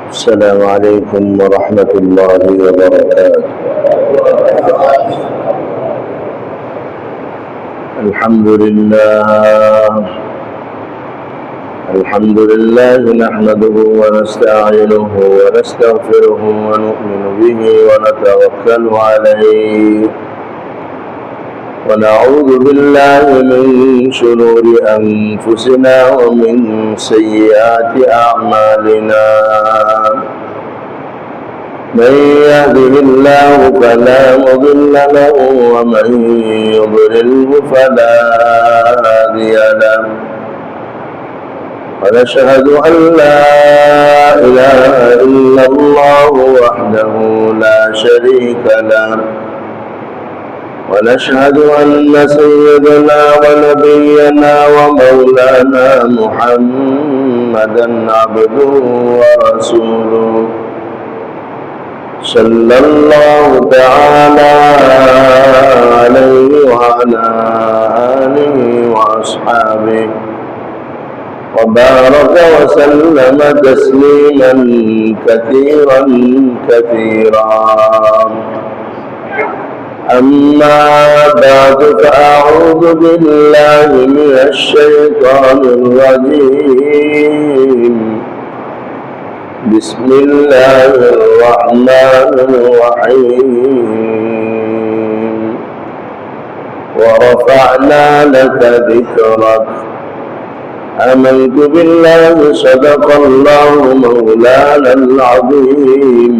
السلام عليكم ورحمة الله وبركاته. الحمد لله نحمده ونستعينه ونستغفره ونؤمن به ونتوكل عليه ونعوذ بالله من شرور أنفسنا ومن سيئات أعمالنا. من يهده الله فلا مضل له ومن يضلله فلا هادي له. ونشهد أن لا إله إلا الله وحده لا شريك له. ونشهد أن سيدنا ونبينا ومولانا محمدا عبده ورسوله صلى الله تعالى عليه وعلى آله وأصحابه وبارك وسلم تسليما كثيرا كثيرا. أما بعد فأعوذ بالله من الشيطان الرجيم. بسم الله الرحمن الرحيم. ورفعنا لك ذكرك. آمنت بالله صدق الله مولانا العظيم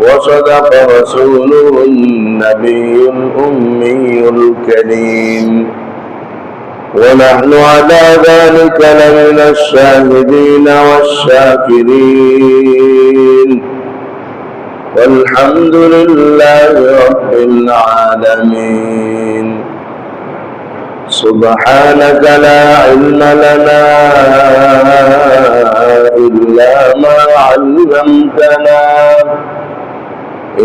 وصدق رسوله النبي الأمي الكريم ونحن على ذلك لمن الشاهدين والشاكرين والحمد لله رب العالمين. سبحانك لا علم لنا إلا ما علمتنا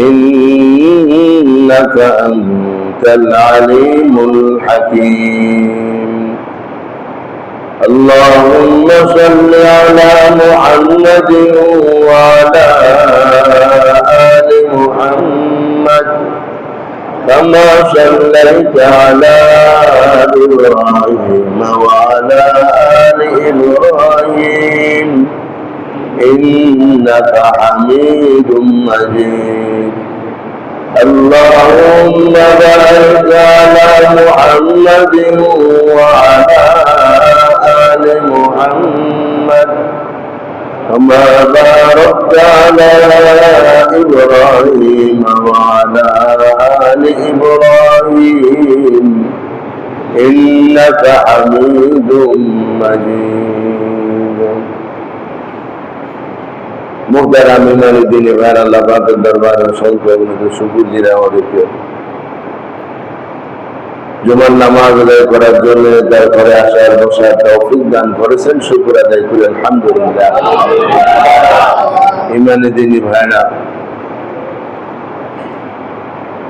إنك أنت العليم الحكيم. اللهم صل على محمد وعلى آل محمد كما صليت على إبراهيم وعلى آل إبراهيم إنك حميد مجيد. اللهم بارك على محمد وعلى آل محمد كما باركت على إبراهيم وعلى آل إبراهيم إنك حميد مجيد. মুহতারাম ইমানি দ্বীনি ভাইয়ের, আল্লাহ পাকের দরবারে অসংখ্য শুকর জিরা আমাদেরকে জুমার নামাজ আদায় করার জন্য তার ঘরে আসার বসার তৌফিক দান করেছেন। শুকর আদায় করি আলহামদুলিল্লাহ। ইমানি দ্বীনি ভাইয়েরা,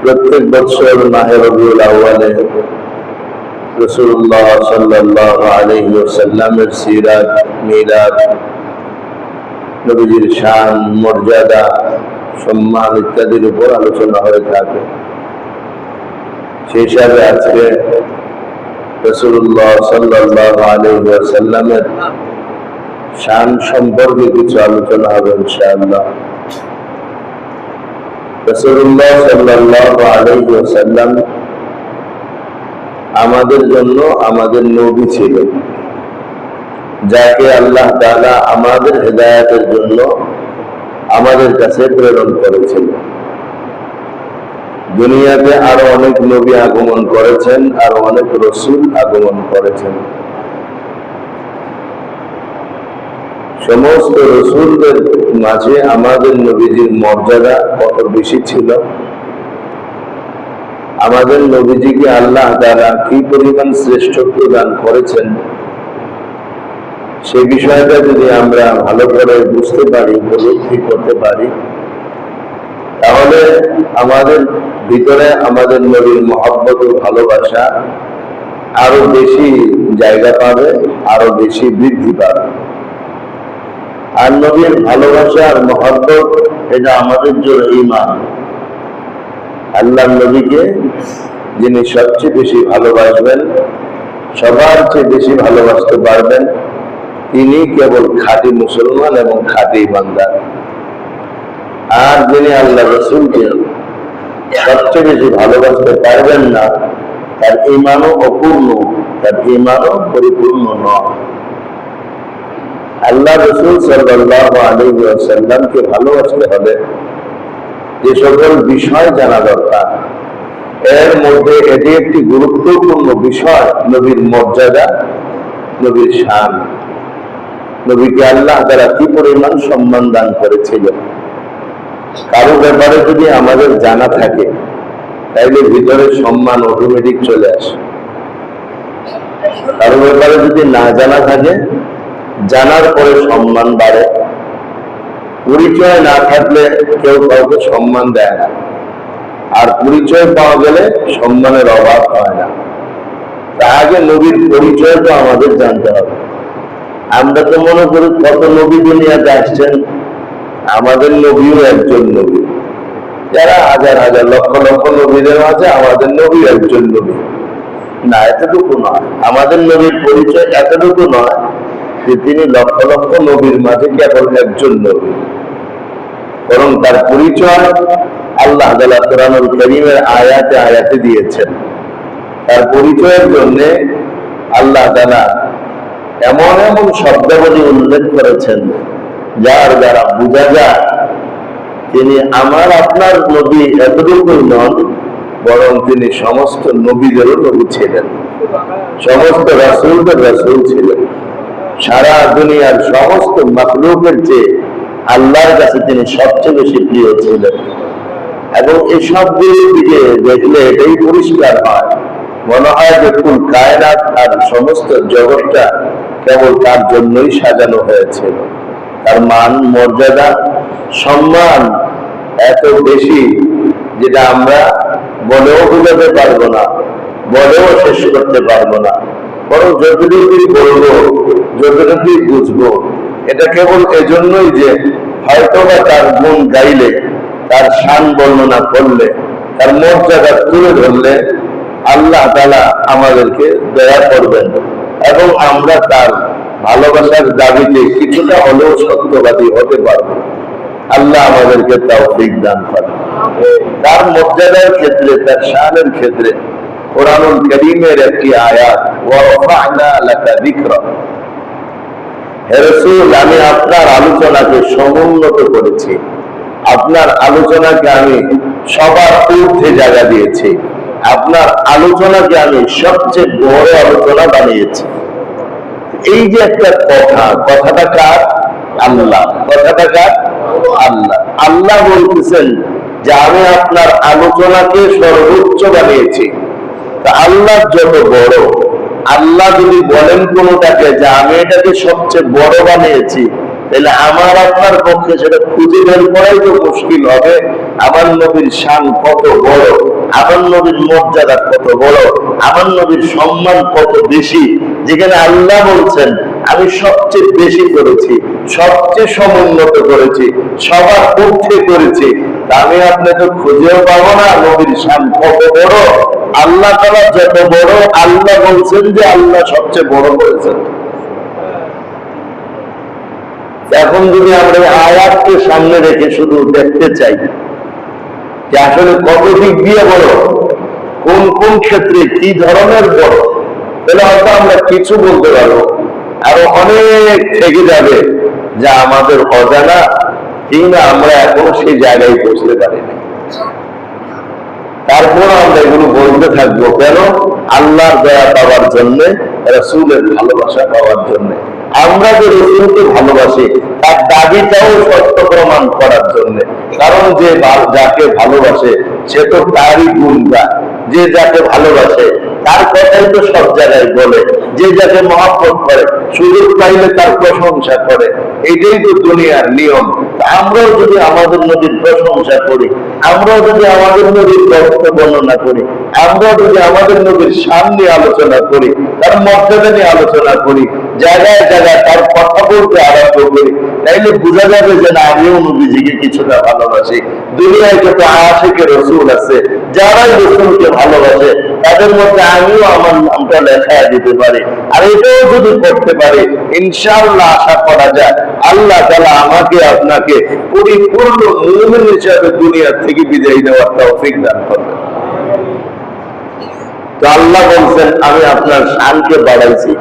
প্রত্যেক বছর মাহে রবিউল আউয়ালে রাসূলুল্লাহ সাল্লাল্লাহু আলাইহি ওয়াসাল্লামের সিরাত, মিলাদ, নবীজির শান, মর্যাদা, সম্মান ইত্যাদির উপর আলোচনা হয়ে থাকে। সেই হিসাবে আজকে রাসূলুল্লাহ সাল্লাল্লাহু আলাইহি ওয়াসাল্লামের শান সম্পর্কে কিছু আলোচনা হবে ইনশাআল্লাহ। রাসূলুল্লাহ সাল্লাল্লাহু আলাইহি ওয়াসাল্লাম আমাদের জন্য আমাদের নবী ছিলেন, যাকে আল্লাহ তাআলা আমাদের হেদায়েতের জন্য আমাদের কাছে প্রেরণ করেছেন। দুনিয়াতে আরো অনেক নবী আগমন করেছেন, আরো অনেক রাসূল আগমন করেছেন। সমস্ত রাসূলদের মাঝে আমাদের নবীজির মর্যাদা কত বেশি ছিল, আমাদের নবীজিকে আল্লাহ তাআলা কি পরিমাণ শ্রেষ্ঠত্ব দান করেছেন, সে বিষয়টা যদি আমরা ভালো করে বুঝতে পারি, উপলব্ধি করতে পারি, তাহলে আমাদের ভিতরে আমাদের নবীর মহব্বত ও ভালোবাসা আরো বেশি জায়গা পাবে, আরো বেশি বৃদ্ধি পাবে। আর নবীর ভালোবাসা আর মহব্বত এটা আমাদের জন্য ঈমান। আল্লাহ নবীকে যিনি সবচেয়ে বেশি ভালোবাসবেন, সবার চেয়ে বেশি ভালোবাসতে পারবেন, তিনি কেবল খাঁটি মুসলমান এবং খাঁটি ইমানদার। আর যিনি আল্লাহ রসুলকে সবচেয়ে বেশি ভালোবাসতে পারবেন না, তার ঈমানও অপূর্ণ, তার ঈমানও পরিপূর্ণ নয়। আল্লাহ রসুল সাল্লাল্লাহু আলাইহি ওয়াসাল্লামকে ভালোবাসতে হলে যে সকল বিষয় জানা দরকার, এর মধ্যে এটি একটি গুরুত্বপূর্ণ বিষয় নবীর মর্যাদা, নবীর শান। নবীকে আল্লাহ তাআলা কি পরিমাণ সম্মান দান করেছিল। কারো ব্যাপারে যদি আমাদের জানা থাকে, তাইলে ভিতরে সম্মান অটোমেটিক চলে আসে। কারো ব্যাপারে যদি না জানা থাকে, জানার পরে সম্মান বাড়ে। পরিচয় না থাকলে কেউ কাউকে সম্মান দেয় না, আর পরিচয় পাওয়া গেলে সম্মানের অভাব হয় না। তার আগে নবীর পরিচয় তো আমাদের জানতে হবে। আমরা তো মনে করি কত নবী দুনিয়াতে আসছেন, আমাদের নবীও একজন নবী। যারা হাজার হাজার লক্ষ লক্ষ নবীদের মাঝে আমাদের নবী একজন নবী না, এতটুকু নয়। আমাদের নবীর পরিচয় এতটুকু নয় যে তিনি লক্ষ লক্ষ নবীর মাঝে কেবল একজন নবী, বরং তার পরিচয় আল্লাহ তাআলা কোরআনুল কারীমের আয়াতে আয়াতে দিয়েছেন। তার পরিচয়ের জন্য আল্লাহ তাআলা এমন এমন শব্দাবলী উল্লেখ করেছেন যার দ্বারা বোঝা যায় তিনি আমার আপনার নবী এতটুকুই নন, বরং তিনি সমস্ত নবীদেরও নবী ছিলেন, সমস্ত রাসূলদের রাসূল ছিলেন। সারা দুনিয়ার সমস্ত মাখলুকের চেয়ে আল্লাহর কাছে তিনি সবচেয়ে বেশি প্রিয় ছিলেন। এবং এই সবগুলোর দিকে দেখলে এটাই পরিষ্কার হয়, মনে হয় যে কুল কায়নাত আর সমস্ত জগৎটা কেবল তার জন্যই সাজানো হয়েছিল। তার মান, মর্যাদা, সম্মান এত বেশি যেটা আমরা বলেও বোঝাতে পারবো না, বলেও শেষ করতে পারবো না। বরং যতটুকুই বলবো, যতটুকুই বুঝবো, এটা কেবল এজন্যই যে হয়তোবা তার গুণ গাইলে, তার শান বর্ণনা করলে, তার মর্যাদা তুলে ধরলে আল্লাহ তাআলা আমাদেরকে দয়া করবেন এবং আমরা তার ভালোবাসার দাবিতে কিছুটা হলেও সত্যবাদী হতে পারবো। আল্লাহ আমাদেরকে তৌফিক দান করেন। তার মর্যাদার ক্ষেত্রে, তার শানের ক্ষেত্রে কোরআনুল কারীমের একটি আয়াত, ওয়া রাফা'না লাকা যিকরাক, হে রাসূল আমি আপনার আলোচনাকে সমুন্নত করেছি, আপনার আলোচনাকে আমি সবার ঊর্ধ্বে জায়গা দিয়েছি, আপনার আলোচনাকে আমি সবচেয়ে বড় আলোচনা বানিয়েছি। এই যে একটা কথা, কথাটা কার? আল্লাহ। কথাটা কার? আল্লাহ। আল্লাহ বলতেছেন যে আমি আপনার আলোচনাকে সর্বোচ্চ বানিয়েছি। তা আল্লাহ যত বড়, আল্লাহ যদি বলেন কোনটাকে যে আমি এটাকে সবচেয়ে বড় বানিয়েছি, তাহলে আমার আপনার পক্ষে সেটা খুঁজে বের করাই তো মুশকিল হবে। আমার নবীর শান কত বড়, আমার নবীর মর্যাদা কত বড়, আমার নবীর সম্মান কত বেশি, যেখানে আল্লাহ বলছেন আমি সবচেয়ে বেশি করেছি, সবচেয়ে সমুন্নত করেছি, সবার ঊর্ধ্বে করেছি। আমি আপনাকে খুঁজেও পাবো না নবীর শান কত বড়। আল্লাহ তাআলা যত বড়, আল্লাহ বলছেন যে আল্লাহ সবচেয়ে বড় করেছেন। এখন যদি আমরা আয়াতকে সামনে রেখে শুধু দেখতে চাই যে আসলে কত দিক দিয়ে বড়, কোন কোন ক্ষেত্রে কি ধরনের বড়, তাহলে হয়তো আমরা কিছু বলতে পারবো। আরো অনেক থেকে যাবে যা আমাদের অজানা, কিংবা আমরা এখনো সেই জায়গায় পৌঁছতে পারিনি। তারপর আমরা এগুলো বলতে থাকবো কেন? আল্লাহর দয়া পাওয়ার জন্য, রাসূলের ভালোবাসা পাওয়ার জন্য। আমরা যে রাসূলকে ভালোবাসি তার দাবিটাও সত্য প্রমাণ করার জন্য। কারণ যে যাকে ভালোবাসে সে তো তারই গুণ গায়। যে যাকে ভালোবাসে তার কথাই তো সব জায়গায় বলে যে যাকে মহব্বত করে, সুযোগ পাইলে তার প্রশংসা করে। এটাই তো দুনিয়ার নিয়ম। আমরাও যদি আমাদের নবীর প্রশংসা করি, আমরাও যদি আমাদের নবীর গল্প বর্ণনা করি, আমরাও যদি আমাদের নবীর শান নিয়ে আলোচনা করি, তার মর্যাদা নিয়ে আলোচনা করি, জায়গায় জায়গায় তার কথা বলতে আরম্ভ করি, তাইলে বোঝা যাবে যে না, আমিও নবীজিকে কিছুটা ভালোবাসি। দুনিয়ায় যত আশিকে রসুল আছে, যারাই রসুলকে ভালোবাসে, তাদের মধ্যে আমিও আমার নামটা লেখা দিতে পারি। আর এটাও যদি করতে পারি, ইনশাআল্লাহ আশা করা যায় আল্লাহ তাআলা আমাকে আপনাকে পরিপূর্ণ মুমিন হিসেবে দুনিয়া থেকে বিদায় নেওয়ার তৌফিক দান করবেন। তো আল্লাহ বলছেন, আমি আপনার শানকে বাড়াইছি,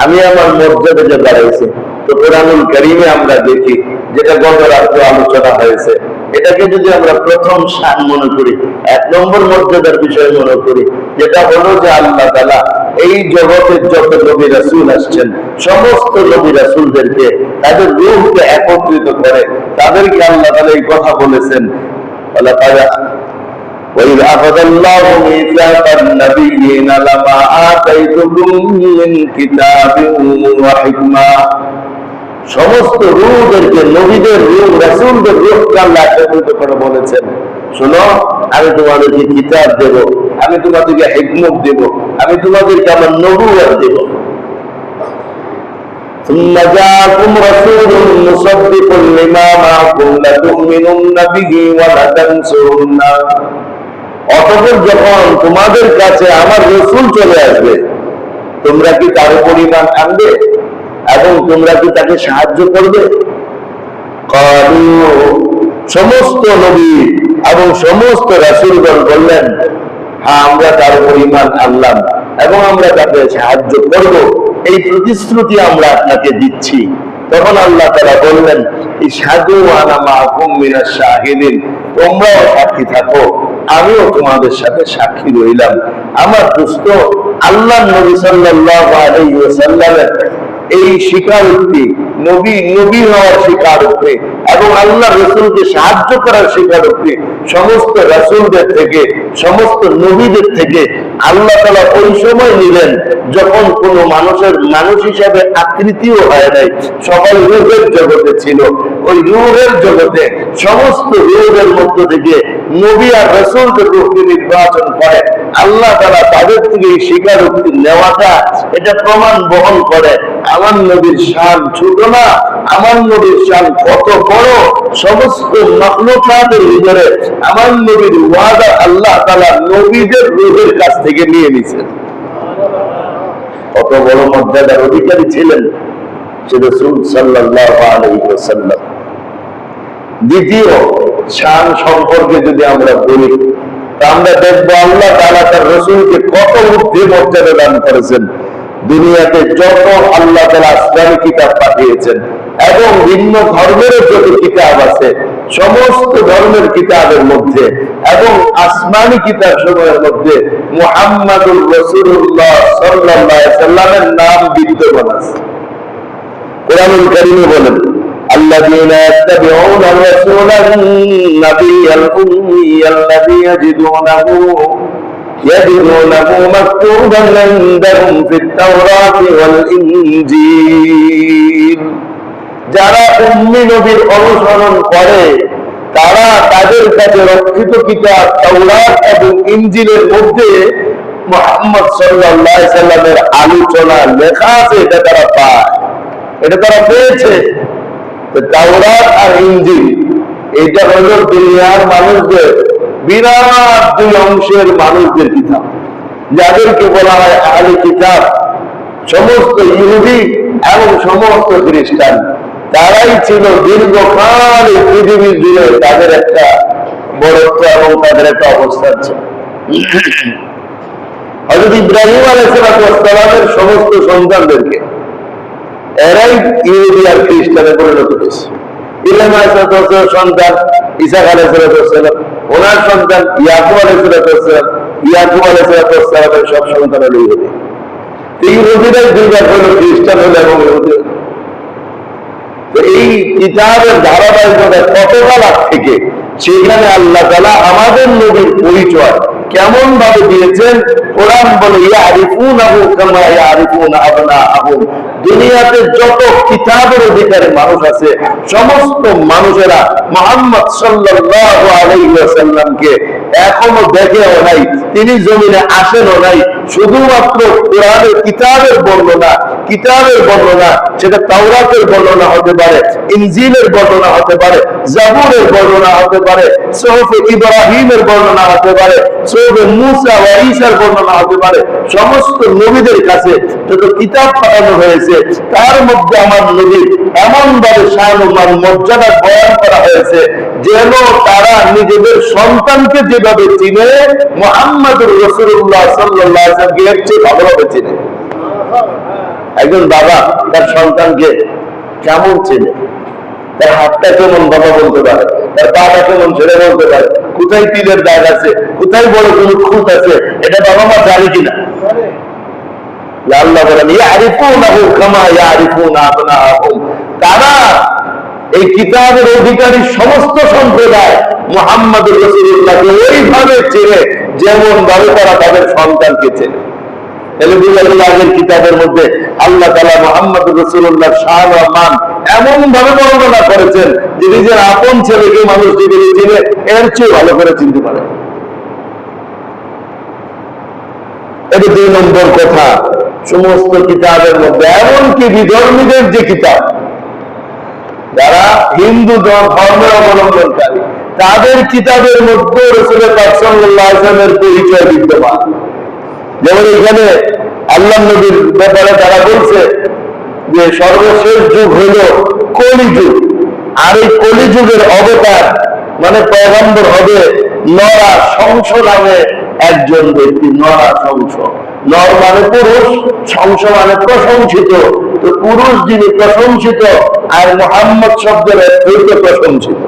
আমি আমার মর্যাদাকে বাড়াইছি। তো কোরআনুল কারীমে আমরা দেখি, যেটা গত রাত্রে আলোচনা হয়েছে, এটাকে যদি আমরা প্রথম শান মনে করি, 1 নম্বর মর্যাদার বিষয় মনে করি, যেটা হলো যে আল্লাহ তাআলা এই জগতের যত নবী রাসূল আসছেন, সমস্ত নবী রাসূলদেরকে তাদের রূহকে একত্রিত করে তাদেরকে আল্লাহ তাআলা এই কথা বলেছেন, وَإِذْ أَخَذَ اللَّهُ مِيثَاقَ النَّبِيِّينَ لَمَا آتَيْتُكُم مِّن كِتَابٍ وَحِكْمَةٍ। সমস্ত রূহদেরকে, নবীদের রূহ, রাসূলদের রূহকে আল্লাহ একত্রিত করে বলেছেন, শোনো, আমি তোমাদেরকে কিতাব দেব, আমি তোমাদেরকে হিকমত দেব, আমি তোমাদেরকে আমার নবুয়ত দেব। ثم جاءكم رسول مصدق لما معكم لتؤمنن به ولتنصرنه। অতঃপর যখন তোমাদের কাছে আমার রাসূল চলে আসবে, তোমরা কি তার উপর ঈমান আনবে এবং তোমরা কি তাকে সাহায্য করবে? কালু, সমস্ত নবী এবং সমস্ত রাসূলগণ বললেন, হ্যাঁ, আমরা তার উপর ঈমান আনলাম এবং আমরা তাকে সাহায্য করব, এই প্রতিশ্রুতি আমরা আপনাকে দিচ্ছি। তখন আল্লাহ তাআলা বললেন, ইশহাদু আনা মাআকুম মিনাশ শাহিদিন, তোমরাও সাক্ষী থাকো, আমিও তোমাদের সাথে সাক্ষী রইলাম। আমার দোস্ত, আল্লাহর নবী সাল্লাল্লাহু আলাইহি ওয়াসাল্লামের এই স্বীকারোক্তি, নবী হওয়ার স্বীকারোক্তি এবং আল্লাহ রাসূলকে সাহায্য করার স্বীকারোক্তি সমস্ত রাসূলদের থেকে, সমস্ত নবীদের থেকে আল্লাহ তাআলা ওই সময় নিলেন যখন কোন মানুষের মানুষ হিসাবে আকৃতিও হয় নাই, সবাই রূহের জগতে ছিল। ওই রূহের জগতে সমস্ত রূহের মধ্য থেকে নবী আর রাসূলদের রূহকে নির্বাচন করে আল্লাহ তাআলা তাদের থেকে এই স্বীকারোক্তি নেওয়াটা, এটা প্রমাণ বহন করে আমার নবীর শান ছোট না, আমার নবীর শান কত বড়। সমস্ত মাখলুকাতের ভিতরে আমার নবীর ওয়াদা আল্লাহ তাআলা নবীদের রূহের কাছ থেকে নিয়ে নিয়েছেন। কত বড় মর্যাদার অধিকারী ছিলেন সে রাসূল সাল্লাল্লাহু আলাইহি ওয়াসাল্লাম। দ্বিতীয় শান সম্পর্কে যদি আমরা বলি, তা আমরা দেখবো আল্লাহ তাআলা তার রাসূলকে কত ঊর্ধ্বে মর্যাদা দান করেছেন। দুনিয়াতে যত আল্লাহ তাআলা আসমানী কিতাব পাঠিয়েছেন এবং ভিন্ন ধর্মের যত কিতাব আছে, সমস্ত ধর্মের কিতাবের মধ্যে এবং আসমানী কিতাব সমূহের মধ্যে মুহাম্মাদুর রাসূলুল্লাহ সাল্লাল্লাহু আলাইহি ওয়াসাল্লামের নাম বিদ্যমান আছে। কোরআনুল কারীমে বলেন, الذين يتبعون الرسول النبي الأمي الذي يجدونه مكتوبا عندهم في التوراة والإنجيل। যারা উম্মি নবীর অনুসরণ করে তারা তাদের কাছে রক্ষিত কিতাব তাওরাত এবং ইনজিলের মধ্যে মুহাম্মদ সাল্লাল্লাহু আলাইহি সাল্লামের আলোচনা লেখা আছে, এটা তারা পায়, এটা তারা পেয়েছে। তাওরাত আর ইনজিল এটা হলো দুনিয়ার মানুষদের বিরাট দুই অংশের মানুষদের কিতাব, যাদেরকে বলা হয় আহলে কিতাব। সমস্ত ইহুদি এবং সমস্ত খ্রিস্টান তারাই ছিল দীর্ঘকাল এই পৃথিবীর জুড়ে তাদের একটা বড়ত্ব এবং তাদের একটা অবস্থান ছিল। হযরত ইব্রাহিম আলাইহিস সালামের সমস্ত সন্তানদেরকে এরাই ইহুদি আর খ্রিস্টানে পরিণত হয়েছে। ইব্রাহিম আলাইহিস সন্তান ঈসা আলাইহিস সালাম, ওনার সন্তান ইয়াকুব আলাইহিস সালাম, ইয়াকুব আলাইহিস সালামের সব সন্তান হলো ইহুদি। ইহুদিরাই দুইবার হলো খ্রিস্টান হলো এবং ইহুদি। এই কিতাবের ধারাবাহিকতা কতকাল থেকে সেখানে আল্লাহ তাআলা আমাদের নবীর পরিচয় কেমন ভাবে দিয়েছেন। কোরআন বলে ইয়ারিফুনাহু কামা ইয়ারিফুনা আবনাআহুম। দুনিয়াতে যত কিতাবের অধিকারী মানুষ আছে সমস্ত মানুষেরা মুহাম্মদ সাল্লাল্লাহু আলাইহি ওয়াসাল্লামকে এখনো দেখেও নাই, তিনি জমিনে আসেনও নাই। শুধুমাত্র কোরআনের কিতাবের বর্ণনা, সেটা তাওরাতের বর্ণনা হতে পারে, ইনজিলের বর্ণনা হতে পারে, জাবুরের বর্ণনা হতে পারে, সুহুফে ইব্রাহিমের বর্ণনা হতে পারে, সুহুফে মুসা ওয়া ঈসার বর্ণনা হতে পারে। সমস্ত নবীদের কাছে যত কিতাব পাঠানো হয়েছে তার মধ্যে আমার নবী এমন ভাবে শান ও মান মর্যাদা বয়ান করা হয়েছে যেন তারা নিজেদের সন্তানকে যেভাবে চিনে মুহাম্মদুর রাসূলুল্লাহ সাল্লাল্লাহু আলাইহি ওয়াসাল্লামকে এর চেয়ে ভালোভাবে চিনে। একজন বাবা তার সন্তানকে কেমন চেনে, তার হাতটা কেমন বাবা বলতে পারে, তার পাটা কেমন ছেড়ে বলতে পারে, কোথায় তিলের দাগ আছে, কোথায় বড় কোনো খুঁত আছে, এটা বাবা মা জানে কিনা। আল্লাহ বলেন ইয়ারিফুনাহু কামা ইয়ারিফুনা আবনাআহুম। তারা এই কিতাবের অধিকারী সমস্ত সম্প্রদায় মুহাম্মদুর রাসূলুল্লাহকে ওইভাবে চেনে যেমন ভাবে তারা তাদের সন্তানকে চেনে। আগের কিতাবের মধ্যে আল্লাহ তাআলা মুহাম্মদুর রাসূলুল্লাহর শান ও মান এমন ভাবে বর্ণনা করেছেন যে নিজের আপন ছেলেকে মানুষ যেভাবে চিনে এর চেয়ে ভালো করে চিনতে পারে। এটা 2 নম্বর কথা। সমস্ত কিতাবের মধ্যে এমনকি বিধর্মীদের যে কিতাব, যারা হিন্দু ধর্মের অবলম্বনকারী, তাদের কিতাবের মধ্যে রাসূল পাক সাল্লাল্লাহু আলাইহি ওয়াসাল্লামের পরিচয় বিদ্যমান। যেমন এখানে আল্লাহ নবীর ব্যাপারে তারা বলছে যে সর্বশেষ যুগ হইল কলিযুগ, আর এই কলিযুগের অবতার মানে পয়গম্বর হবে নরা শংস নামে একজন ব্যক্তি। নরা শংস, নর মানে পুরুষ, শংস মানে প্রশংসিত। তো পুরুষ যিনি প্রশংসিত আর মুহাম্মদ শব্দের অর্থ প্রশংসিত।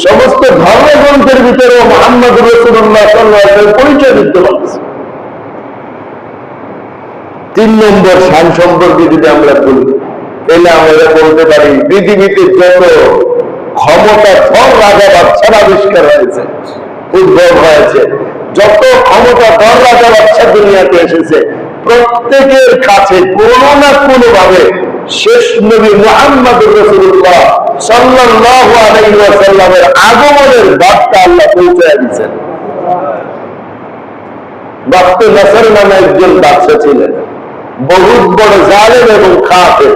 সমস্ত ধর্মগ্রন্থের ভিতরে মুহাম্মদ রাসূলুল্লাহ সাল্লাল্লাহু আলাইহি ওয়াসাল্লামের পরিচয় বিদ্যমান আছে। 3 নম্বর শান সম্পর্কে যদি আমরা বলি তাহলে আমরা বলতে পারি পৃথিবীতে যত ক্ষমতা ধর রাজা বাদশাহ আবিষ্কার হয়েছে, উদ্ভব হয়েছে, যত ক্ষমতা ধর রাজা বাদশাহ দুনিয়াতে এসেছে, প্রত্যেকের কাছে কোনো না কোনো ভাবে শেষ নবী মুহাম্মদুর রাসূলুল্লাহ সাল্লাল্লাহু আলাইহি ওয়াসাল্লামের আগমনের বার্তা আল্লাহ পৌঁছে দিয়েছেন। বাদশা নাসর নামে একজন বাদশা ছিলেন, বহুত বড় জালেম এবং কাফের।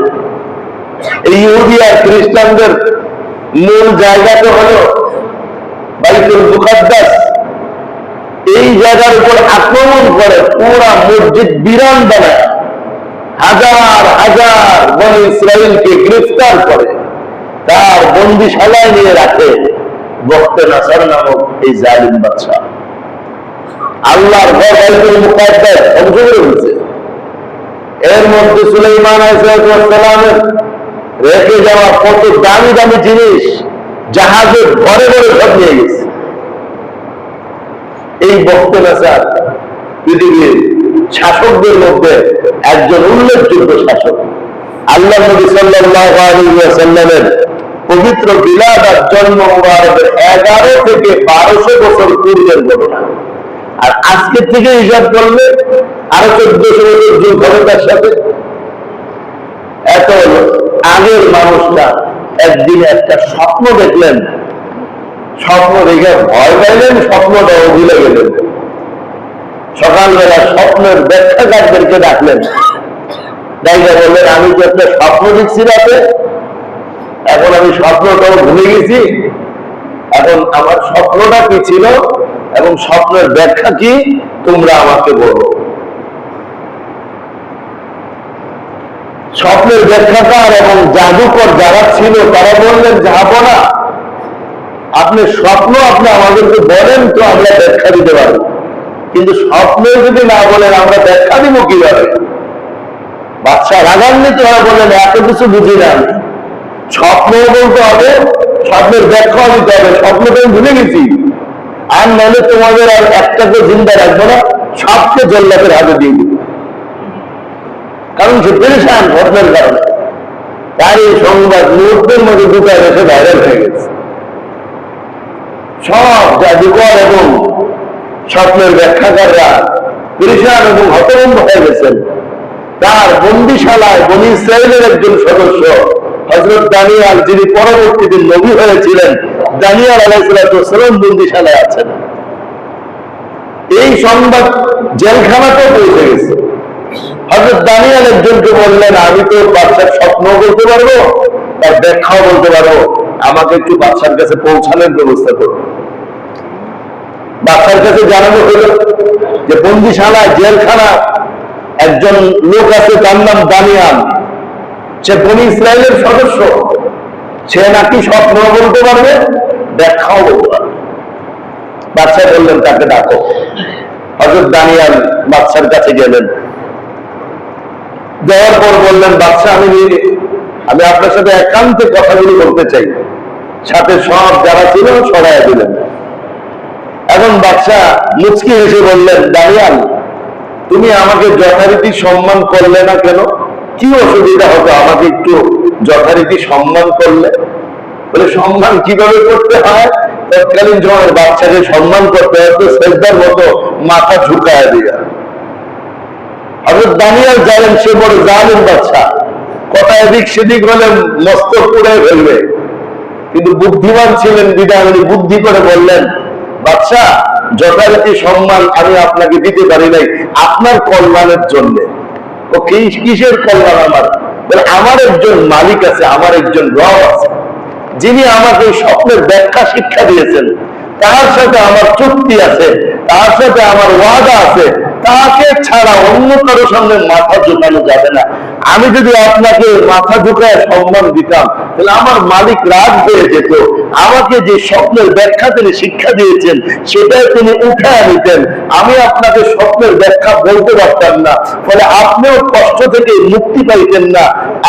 এই ইহুদি আর খ্রিস্টানদের মূল জায়গাটা হলো বাইতুল মুকাদ্দাস। এই জায়গার উপর আক্রমণ করে পুরা মসজিদ বিরান বানায়, হাজার হাজার বনী ইসরাইলকে গ্রেফতার করে, তার বন্দিশালায় নিয়ে রাখে বখতে নাসর নামক এই জালিম বাদশা। আল্লাহর ঘর বাইতুল মুকাদ্দাস ধ্বংস করে ফেলছে। এর মধ্যে সুলাইমান আলাইহিস সালামের রেখে যাওয়া কত দামি দামি জিনিস জাহাজে ভরে ভরে সব নিয়ে গেছে। এই বখতে নাসর পৃথিবীর শাসকদের মধ্যে একজন উল্লেখযোগ্য শাসক। আল্লাহ নবী সাল্লাল্লাহু আলাইহি ওয়াসাল্লামের পবিত্র বিলাদাত জন্ম মুবারকের 11 থেকে 1200 বছর পূর্বের ঘটনা। আর আজকে থেকে হিসাব করলে আরো 1400 বছর যুগ হবে তার সাথে। এত আগের মানুষটা একদিন একটা স্বপ্ন দেখলেন, স্বপ্ন দেখে ভয় পাইলেন, স্বপ্নটাও ভুলে গেলেন। সকালবেলা স্বপ্নের ব্যাখ্যাকারদেরকে ডাকলেন, ডাইকা বললেন আমি তো একটা স্বপ্ন দেখছি রাতে, এখন আমি স্বপ্নটাও ভুলে গেছি, এখন আমার স্বপ্নটা কি ছিল এবং স্বপ্নের ব্যাখ্যা কি তোমরা আমাকে বলো। স্বপ্নের ব্যাখ্যাকার এবং জাদুকর যারা ছিল তারা বললেন যাবো না, আপনি স্বপ্ন আপনি আমাদেরকে বলেন তো আমরা ব্যাখ্যা দিতে পারবো, কিন্তু স্বপ্ন যদি না বলেন আমরা ব্যাখ্যা দিব কিভাবে। বাদশা রাগান্বিত হয়ে বললেন এত কিছু বুঝি না, আমি স্বপ্ন বলতে হবে, স্বপ্নের ব্যাখ্যা দিতে হবে, স্বপ্নটা আমি ভুলে গেছি, আর নাহলে তোমাদের আর একটাকে জিন্দা রাখবো না, সবকে জল্লাদের হাতে দিয়ে দিব। কারণ সে পেরেশান ঘটনার কারণে। তার এই সংবাদ মুহূর্তের মধ্যে দুটা দেশে ভাইরাল হয়ে গেছে। সব জাদুকর এবং স্বপ্নের ব্যাখ্যাকাররা পরিষ্কার এবং হতভম্ব হয়ে গেছেন। তার বন্দিশালায় বনী ইসরাইলের একজন সদস্য হযরত দানিয়েল, যিনি পরবর্তীতে নবী হয়েছিলেন, দানিয়েল আলাইহিস সালাম বন্দিশালায় আছেন। এই সংবাদ জেলখানাতেও পৌঁছে গেছে। হযরত দানিয়েল একজনকে বললেন, আমি তো বাদশার স্বপ্ন বলতে পারবো, তার ব্যাখ্যাও বলতে পারবো, আমাকে একটু বাদশার কাছে পৌঁছানোর ব্যবস্থা করো। বাদশার কাছে জানানো হলো যে বন্দিশালা, জেলখানা একজন লোক আছে, তার নাম দানিয়েল, সে বনী ইসরাইলের সদস্য, সে নাকি স্বপ্ন বলতে পারবে, ব্যাখ্যাও বলতে পারবে। বাদশা বললেন, তাকে ডাকো। হযরত দানিয়েল বাদশার কাছে গেলেন। যাওয়ার পর বললেন, বাদশা, আমি আপনার সাথে একান্তে কথাগুলি বলতে চাই। সাথে সব যারা ছিল সরাইয়া দিলেন। এখন বাদশা মুচকি হেসে বললেন, দানিয়েল, তুমি আমাকে যথারীতি সম্মান করলে না কেন? কি অসুবিধা হতো আমাকে একটু যথারীতি সম্মান করলে? বলে, সম্মান কিভাবে করতে হয়? তৎকালীন সময়ের বাচ্চাকে সম্মান করতে হতো সেজদার মতো মাথা ঝুঁকায় দিয়া। হযরত দানিয়েল জানেন সে বড় জালিম বাদশা, কথা এদিক সেদিক হলে মস্তক পুড়ে ফেলবে, কিন্তু বুদ্ধিমান ছিলেন বিধায় উনি বুদ্ধি করে বললেন, বাদশা, যথারীতি সম্মান আমি আপনাকে দিতে পারি নাই আপনার কল্যাণের জন্য। ও কিসের কল্যাণ আমার? বলে, আমার একজন মালিক আছে, আমার একজন রব আছে, যিনি আমাকে স্বপ্নের ব্যাখ্যা শিক্ষা দিয়েছেন, তার সাথে আমার চুক্তি আছে, তার সাথে আমার ওয়াদা আছে, তাকে ছাড়া অন্য কারো সামনে মাথা ঝুঁকানো যাবে না। আমি যদি আপনাকে মাথা ঝুঁকায় সম্মান দিতাম, তাহলে আমার মালিক রাগ হয়ে যেত, আমাকে যে স্বপ্নের ব্যাখ্যা তিনি শিক্ষা দিয়েছেন সেটাই তিনি উঠায় নিতেন, আমি আপনাকে স্বপ্নের ব্যাখ্যা বলতে পারতাম না, ফলে আপনিও কষ্ট থেকে মুক্তি পাইতেন না,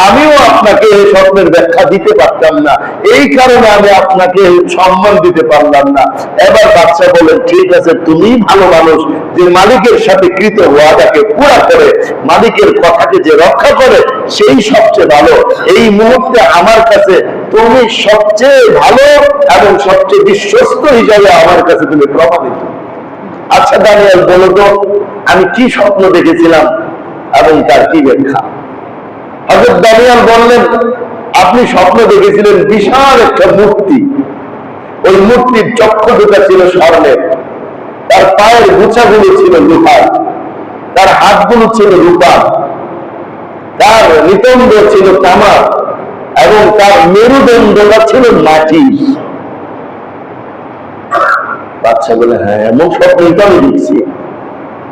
আমিও আপনাকে এই স্বপ্নের ব্যাখ্যা দিতে পারতাম না, এই কারণে আমি আপনাকে সম্মান দিতে পারলাম না। এবার বাদশা বলেন, ঠিক আছে, তুমি ভালো মানুষ, যে মালিকের সাথে কৃত ওয়াদাকে পুরা করে, মালিকের কথাকে যে রক্ষা করে, সেই সবচেয়ে ভালো। এই মুহূর্তে আমার কাছে তুমি সবচেয়ে ভালো এবং সবচেয়ে বিশ্বস্ত হিসাবে আমার কাছে তুমি প্রমাণিত। আচ্ছা দানিয়েল, বলো তো আমি কি স্বপ্ন দেখেছিলাম এবং তার কি ব্যাখ্যা? হযরত দানিয়েল বললেন, আপনি স্বপ্ন দেখেছিলেন বিশাল একটা মূর্তি, ওই মূর্তির চক্ষু দুটা ছিল স্বর্ণের, তার পায়ের গুছাগুলো ছিল লোহার, তার হাতগুলো ছিল রূপার, তার নিতম্ব ছিল তামার এবং তার মেরুদণ্ডটা ছিল মাটি। বাচ্চা বলে, হ্যাঁ, এমন স্বপ্নই তো আমি দেখছি।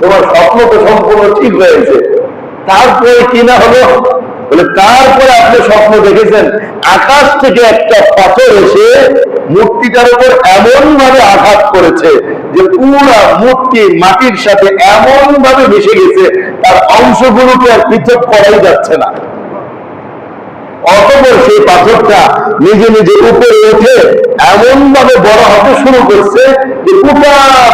তোমার স্বপ্ন তো সম্পূর্ণ ঠিক হয়েছে, তারপরে কি না হলো? বলে, তারপরে আপনি স্বপ্ন দেখেছেন আকাশ থেকে একটা পাথর এসে মূর্তিটার উপর এমন ভাবে আঘাত করেছে যে পুরা মূর্তি মাটির সাথে এমন ভাবে মিশে গেছে, তার অংশগুলোকে আর পৃথক করাই যাচ্ছে না। অতঃপর সেই পাথরটা নিজে নিজে উপরে উঠে এমন ভাবে বড় হতে শুরু করছে যে গোটা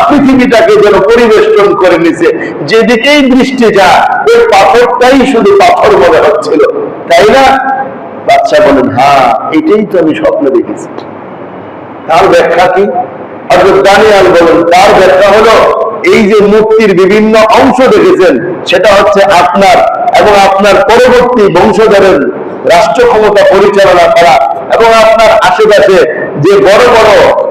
পৃথিবীটাকে যেন পরিবেষ্টন করে নিছে, যেদিকেই দৃষ্টি যায় ওই পাথরটাই শুধু পাথর মনে হচ্ছিল, তাই না? বাদশা বলেন, হ্যাঁ, এটাই তো আমি স্বপ্ন দেখেছি। তার ব্যাখ্যা কি? হযরত দানিয়েল বলেন, তার ব্যাখ্যা হলো, এই যে মূর্তির বিভিন্ন অংশ দেখেছেন, সেটা হচ্ছে আপনার এবং আপনার পরবর্তী বংশধরের রাষ্ট্র ক্ষমতা পরিচালনা করা, এবং আপনার আশেপাশে যে বড় বড়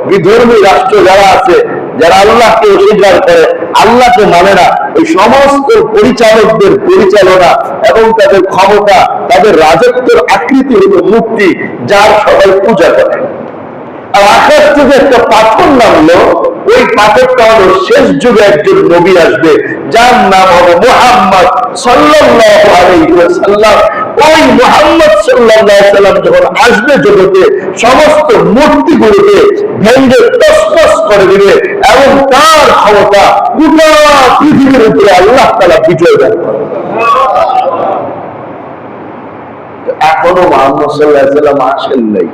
বিধর্মী রাষ্ট্র যারা আছে, যারা আল্লাহকে অস্বীকার করে, আল্লাহকে মানে না, ওই সমস্ত পরিচালকদের পরিচালনা এবং তাদের ক্ষমতা, তাদের রাজত্বের আকৃতি হল মূর্তি, যার সবাই পূজা করে। আর আকাশ থেকে একটা পাথর নামলো, ওই পাথরটা হলো শেষ যুগে একজন নবী আসবে, যার নাম হবে মুহাম্মদ সাল্লাল্লাহু আলাইহি ওয়াসাল্লাম। ওই মুহাম্মদ সাল্লাল্লাহু আলাইহি ওয়াসাল্লাম যখন আসবে জগতে, সমস্ত মূর্তিগুলোকে ভেঙে তছনছ করে দিবে এবং তার ক্ষমতা গোটা পৃথিবীর উপরে আল্লাহ তাআলা বিজয় দান করবে। এখনো মুহাম্মদ সাল্লাল্লাহু আলাইহি ওয়াসাল্লাম আসেন নাই।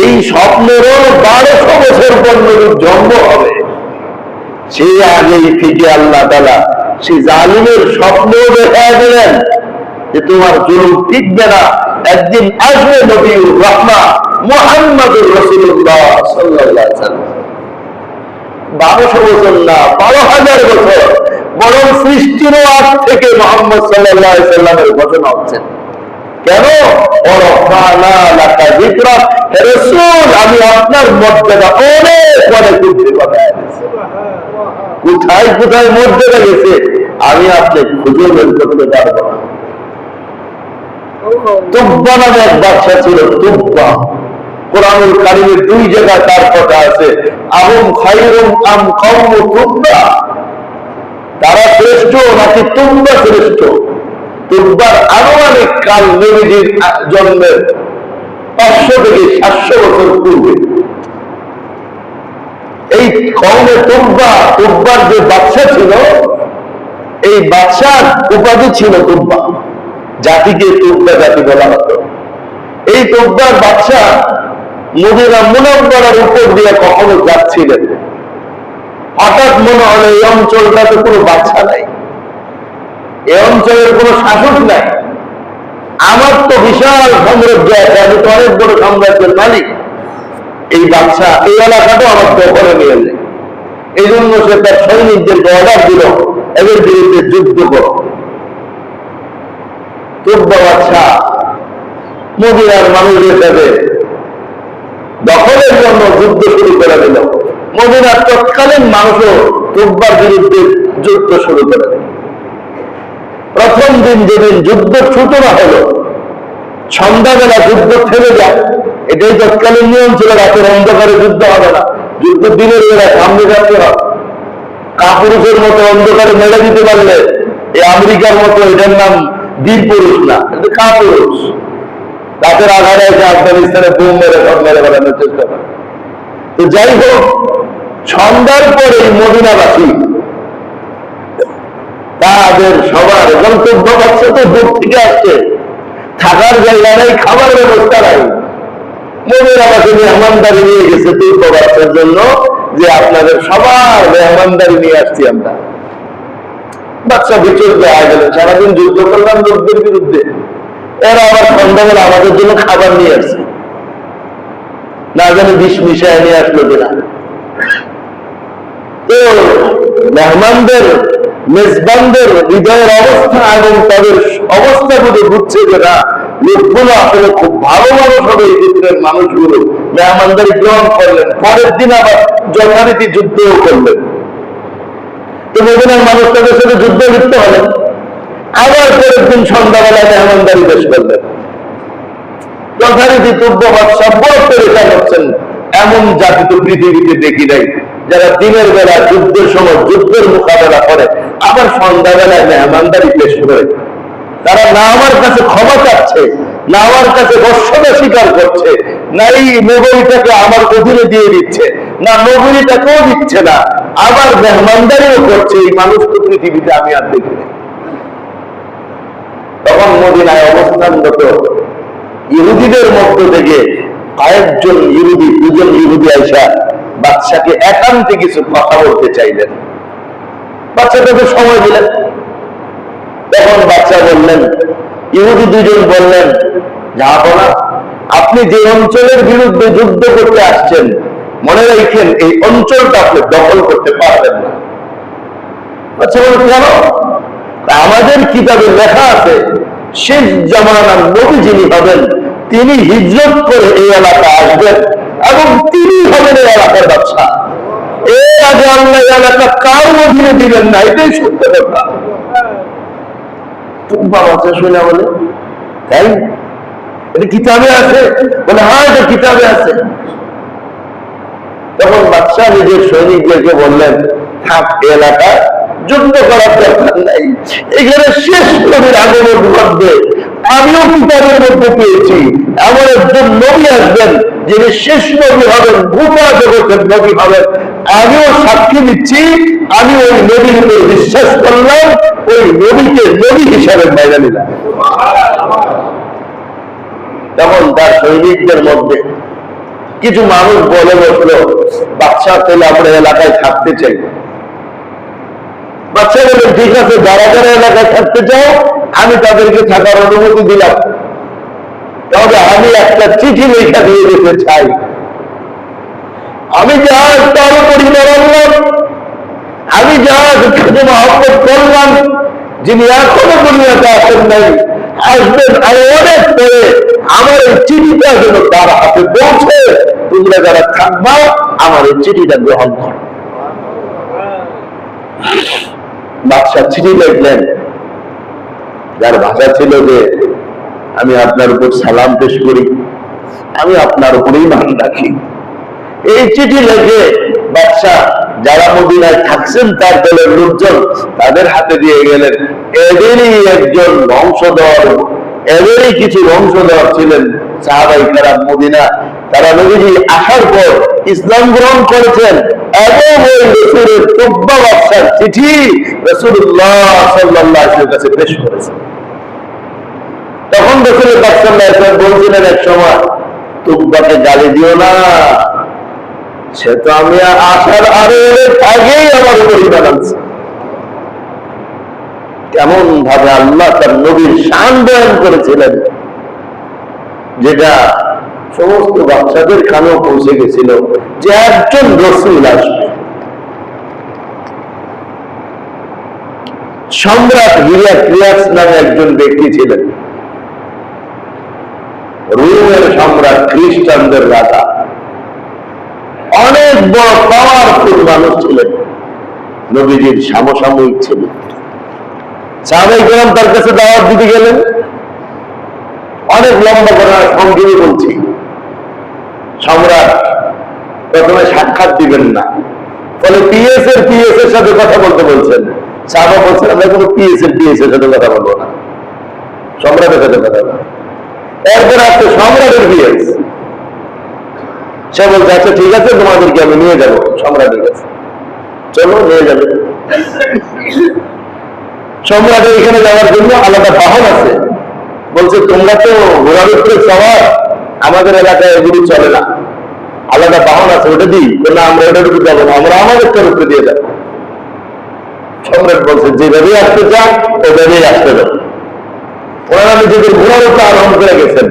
এই স্বপ্নেরও 1200 বছর পর নবীর জন্ম হবে, সেই আগেই থেকে আল্লাহ তাআলা সেই জালিমের স্বপ্ন দেখা দিলেন যে তোমার জুলুম টিকবে না, একদিন আসবে নবীর রহমা মুহাম্মদুর রাসূলুল্লাহ সাল্লাল্লাহু আলাইহি ওয়াসাল্লাম। 1200 বছর না, 12,000 বছর, বরং সৃষ্টির আগ থেকে মুহাম্মদ সাল্লাল্লাহু আলাইহি ওয়াসাল্লামের ঘোষণা হচ্ছে। কেন? আমি আপনার মর্যাদা অনেক অনেক বৃদ্ধি ঘটায় দিয়েছি। কোথায় কোথায় মর্যাদা গেছে আমি আপনি খুঁজে বের করতে পারবো না। তুব্বা নামে এক বাদশা ছিল, তুব্বা। কোরআনুল কারীমের 2 জায়গায় তার কথা আছে, আহুম খায়রুম আম কওমু তুব্বা, তারা শ্রেষ্ঠ নাকি তুব্বা শ্রেষ্ঠ? তুব্বার আনুমানিক কাল নবীজির জন্মের 500 থেকে 700 বছর পূর্বে। এই কওমে তুব্বার যে বাদশা ছিল, এই বাদশার উপাধি ছিল তুব্বা, জাতিকে তুব্বা জাতি বলা হতো। এই তুব্বার বাদশা মদিনা মুনাওয়ারার উপর দিয়ে কখনো যাচ্ছিলেন, হঠাৎ মনে হলো এই অঞ্চলটাতে কোনো বাদশা নাই, এই অঞ্চলের কোনো শাসক নাই, আমার তো বিশাল সাম্রাজ্য আছে, আমি তো অনেক বড় সাম্রাজ্যের মালিক, এই বাদশা এই এলাকাটা আমার দখলে নিয়ে নেই। এই জন্য সে তার সৈনিকদেরকে অর্ডার দিল, এদের বিরুদ্ধে যুদ্ধ করো। তুব্বা বাদশা মদিনার মানুষের সাথে দখলের জন্য যুদ্ধ শুরু করে দিল। মদিনার তৎকালীন মানুষও তুব্বার বিরুদ্ধে যুদ্ধ শুরু করে দিল। প্রথম দিন যেদিন যুদ্ধ সূচনা হলো, সন্ধ্যাবেলা যুদ্ধ থেমে যায়। এটাই তৎকালীন নিয়ম ছিল, রাতের অন্ধকারে যুদ্ধ হবে না, যুদ্ধ দিনের বেলায় সামনে যাচ্ছে না। কাপুরুষের মতো অন্ধকারে মেরে দিতে পারলে এই আমেরিকার মতো এটার নাম বীর পুরুষ না, এটা কাপুরুষ। রাতের আধারে এসে আফগানিস্তানে বোম মেরে সব মেরে বেড়ানোর চেষ্টা করে। তো যাই হোক, সন্ধ্যার পরে মদিনাবাসী তাদের সবার গন্তব্য পাচ্ছে, তো দূর থেকে আসছে, থাকার জায়গা নেই, খাবার ব্যবস্থা নাই। মদিনাবাসী মেহমানদারি নিয়ে গেছে তুব্বা বাদশার জন্য, যে আপনাদের সবার মেহমানদারি নিয়ে আসছি আমরা। বাদশা বিচলিত হয়ে গেলেন, সারাদিন যুদ্ধ করলাম লোকদের বিরুদ্ধে, এরা আবার সন্ধ্যাবেলা আমাদের জন্য খাবার নিয়ে আসছে, না জানি বিষ মিশায় নিয়ে আসলো কিনা। তো মেহমানদের মেজবানদের হৃদয়ের অবস্থা এবং তাদের অবস্থা বুঝে বুঝছে যে না, লোকগুলো আসলে খুব ভালো মানুষ হবে, এই ক্ষেত্রের মানুষগুলো মেহমানদারি গ্রহণ করলেন। পরের দিন আবার যথারীতি যুদ্ধও করলেন। তো মদিনার মানুষ তাদের সাথে যুদ্ধ লিপ্ত হলেন। আবার পরের দিন সন্ধ্যাবেলায় মেহমানদারি পেশ করলেন। যথারীতি তুব্বা বাদশা বড় পেরেশান হচ্ছেন। এমন জাতি তো পৃথিবীতে দেখি নাই, যারা দিনের বেলা যুদ্ধের সময় যুদ্ধের মোকাবেলা করে, আবার সন্ধ্যাবেলায় মেহমানদারি পেশ করে। তারা না আমার কাছে ক্ষমা চাচ্ছে, না আমার কাছে বর্ষতা স্বীকার করছে, না এই নগরীটাকে আমার অধীনে দিয়ে দিচ্ছে, না নগরীটাকেও দিচ্ছে না, আবার মেহমানদারিও করছে। এই মানুষ তো পৃথিবীতে আমি আর দেখিনি। তখন মদিনায় অবস্থানরত ইহুদিদের মধ্য থেকে কয়েকজন ইহুদি, 2জন ইহুদি আইসা বাদশাকে একান্তে কিছু কথা বলতে চাইলেন। বাদশা তাদের সময় দিলেন। তখন বাদশা বললেন, ইহুদি 2জন বললেন, জাহাপনা, আপনি যে অঞ্চলের বিরুদ্ধে যুদ্ধ করতে আসছেন, মনে রাখেন এই অঞ্চলটা আপনি দখল করতে পারবেন না। আচ্ছা, কেন? আমাদের কিতাবে লেখা আছে, শেষ জামানার নবী যিনি হবেন, তিনি হিজরত করে এই এলাকা আসবেন এবং তিনি হবেন এই এলাকার বাদশা। এর আগে আল্লাহ এলাকা কার অধীনে দিবেন না, এটাই সত্য কথা। তুব্বা বাদশা শুনে বলে, তাই এটা কিতাবে আছে? বলে, হ্যাঁ, এটা কিতাবে আছে। তখন বাদশা নিজের সৈনিকদেরকে বললেন, থাক, এলাকা যুদ্ধ করার দরকার নাই, এখানে শেষ নবীর আগমন ঘটবে। আমিও কিতাবের মধ্যে পেয়েছি এমন একজন নবী আসবেন, যিনি শেষ নবী হবেন, গোটা জগতের নবী হবেন। আমিও সাক্ষী দিচ্ছি, আমি ওই নবীর উপর বিশ্বাস করলাম, ওই নবীকে নবী হিসাবে মেনে নিলাম। তখন তার সৈনিকদের মধ্যে কিছু মানুষ বলে বসলো, বাদশা তাহলে আমরা এলাকায় থাকতে চাই। বাচ্চা বলে, ঠিক আছে, যারা যারা এলাকায় থাকতে চাও আমি তাদেরকে থাকার অনুমতি দিলাম। তবে আমি একটা চিঠি লেখা দিয়ে যেতে চাই। আমি যা তার পরিবার আনলাম, আমি যা খুঁজে মহব্বত করলাম, যিনি এখনো দুনিয়াতে আসেন নাই, আসবেন আর অনেক পরে, আমার এই চিঠিটা যেন তার হাতে পৌঁছে, তোমরা যারা থাকবা আমার এই চিঠিটা গ্রহণ করো। বাদশাহ চিঠি লিখলেন, যার ভাষা ছিল যে আমি আপনার উপর সালাম পেশ করি, আমি আপনার উপর ঈমান রাখি। এই চিঠি লিখে বাদশাহ যারা মদিনায় থাকছেন তার দলের লোকজন তাদের হাতে দিয়ে গেলেন। এদেরই একজন বংশধর, এদেরই কিছু বংশধর ছিলেন সাহাবায়ে কেরাম মদিনা, তারা নবীজি আসার পর ইসলাম গ্রহণ করেছেন এবং ওই রাসূলের তুব্বা বাদশার চিঠি রাসূলুল্লাহ সাল্লাল্লাহু আলাইহি ওয়াসাল্লামের কাছে পেশ করেছেন। তখন রাসূল পাক সাল্লাল্লাহু আলাইহি ওয়াসাল্লাম বলছিলেন এক সময়, তুব্বাকে গালি দিও না, সে তো আমি আসার আরো আগেই আমার উপর ঈমান আনছে। কেমন ভাবে আল্লাহ তার নবীর শান বয়ান করেছিলেন, যেটা সমস্ত বাচ্চাদের কানেও পৌঁছে গেছিল যে একজন রাসূল আসবে। সম্রাট হিরাক্লিয়াস নামে একজন ব্যক্তি ছিলেন, রোমের সম্রাট, খ্রিস্টানদের রাজা, অনেক বড় পাওয়ারফুল মানুষ ছিলেন, নবীজির সমসাময়িক ছিলেন। সাহাবায়ে কেরাম তার কাছে দাওয়াত দিতে গেলেন। অনেক লম্বা করে সংক্ষেপে বলছি, সম্রাট প্রথমে সাক্ষাৎ দিবেন না, ফলে পিএস এর সাথে কথা বলতে বলছেন। সাহাবা বলছেন আমরা কোনো পিএস এর সাথে কথা বলবো না, সম্রাটের সাথে কথা বলবো। এরপর আছে সম্রাটের পিএস, সে বলছে আচ্ছা ঠিক আছে তোমাদেরকে আমি নিয়ে যাবো সম্রাটের কাছে, চলো নিয়ে যাবে। সম্রাটের এখানে যাওয়ার জন্য আলাদা বাহন আছে, বলছে তোমরা তো ঘোড়ার উপরে সওয়ার, আমাদের এলাকায় এগুলি চলে না, আলাদা বাহন আছে ওটা দিই, না আমরা ওটার উপরে যাবো না, আমরা আমাদের তরফে দিয়ে যাবো। সম্রাট বলছে যেভাবেই আসতে চান ওভাবেই আসতে যাবো। ওনারা নিজেদের ঘোড়ার উপরে আরোহণ করে গেছেন।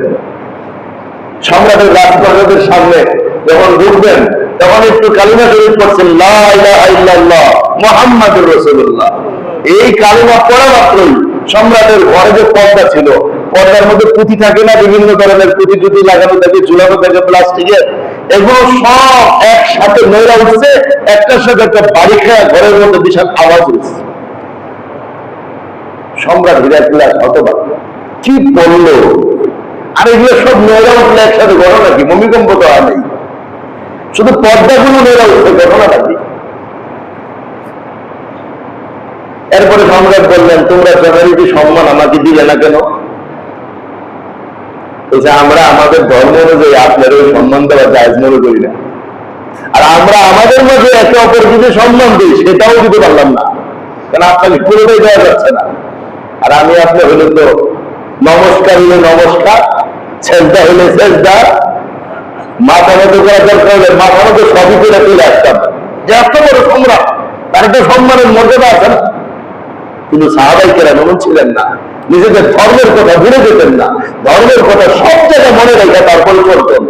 সম্রাটের রাজপ্রাসাদের সামনে যখন ঢুকবেন তখন একটু কালিমা শরীফ পড়ছেন, লা ইলাহা ইল্লাল্লাহ মুহাম্মাদুর রাসূলুল্লাহ। এই কালিমা পড়া মাত্রই সম্রাটের ঘরে যে পর্দা ছিল, পর্দার মধ্যে পুঁতি থাকে না, বিভিন্ন ধরনের পুঁতি টুতি লাগানো থাকে, ঝুলানো থাকে প্লাস্টিকের, এগুলো সব একসাথে নড়ে উঠছে, একটার সাথে একটা বাড়ি খায় ঘরের মধ্যে বিশাল আওয়াজ হচ্ছে। সম্রাট হিরাক্লিয়াস হতবাক, কি বললো? আর এগুলো সব নড়ে উঠলে একসাথে ঘটনা কি? ভূমিকম্প তো আর নেই, শুধু পর্দাগুলো নড়ে উঠছে, ঘটনাটা কি? এরপরে সম্রাট বললেন তোমরা যথারীতি সম্মান আমাকে দিলে না কেন? বলছে আমরা আমাদের ধর্ম অনুযায়ী আপনার ওই সম্মান দেওয়া জায়েজ মনে করি না, আর আমরা আমাদের মধ্যে একে অপর যদি সম্মান দিই সেটাও দিতে পারলাম না, কারণ আপনাকে পুরোটাই দেওয়া যাচ্ছে না। আর আমি আপনার হলে তো নমস্কার হলে নমস্কার, সেজদা হলে সেজদা, মাথা মতো করা দরকার হলে মাথা মতো সবই করে চলে আসতাম, যে এত বড় সম্রাট, তার একটা সম্মানের মর্যাদা আছে না। কিন্তু সাহাবায়ে কেরাম এমন ছিলেন না, নিজেদের ধর্মের কথা ভুলে যেতেন না, ধর্মের কথা সব জায়গায় মনে রেখে তারপরে চলতেন,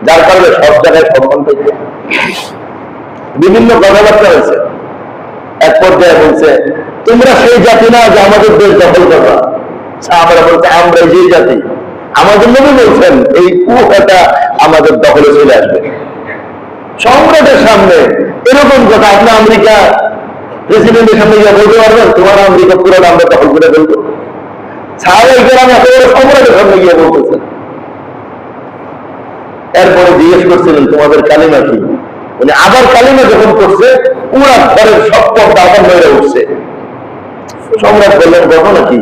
যার কারণে সব জায়গায় সম্মান পেতেন। বিভিন্ন কথাবার্তা হয়েছে, এক পর্যায়ে বলছে তোমরা সেই জাতি না যে আমাদের দেশ দখল করবা। সাহাবারা বলছে আমরা যে জাতি, আমাদের নবী বলছেন এই কুয়াটা আমাদের দখলে চলে আসবে। সম্রাটের সামনে এরকম কথা আপনি আমেরিকা প্রেসিডেন্টের সামনে গিয়ে বলতে পারবেন তোমার আমেরিকা পুরো আমরা দখল করে ফেলবো? সাহাবায়ে কেরাম একেবারে সম্রাটের সামনে গিয়ে বলতেছেন। এরপরে জিজ্ঞেস করছিলেন তোমাদের কালিমা কি? মানে আবার কালিমা যখন করছে পুরা ঘরের সব পর্দা আবার নড়ে উঠছে। সম্রাট বললেন ঘটনা কি?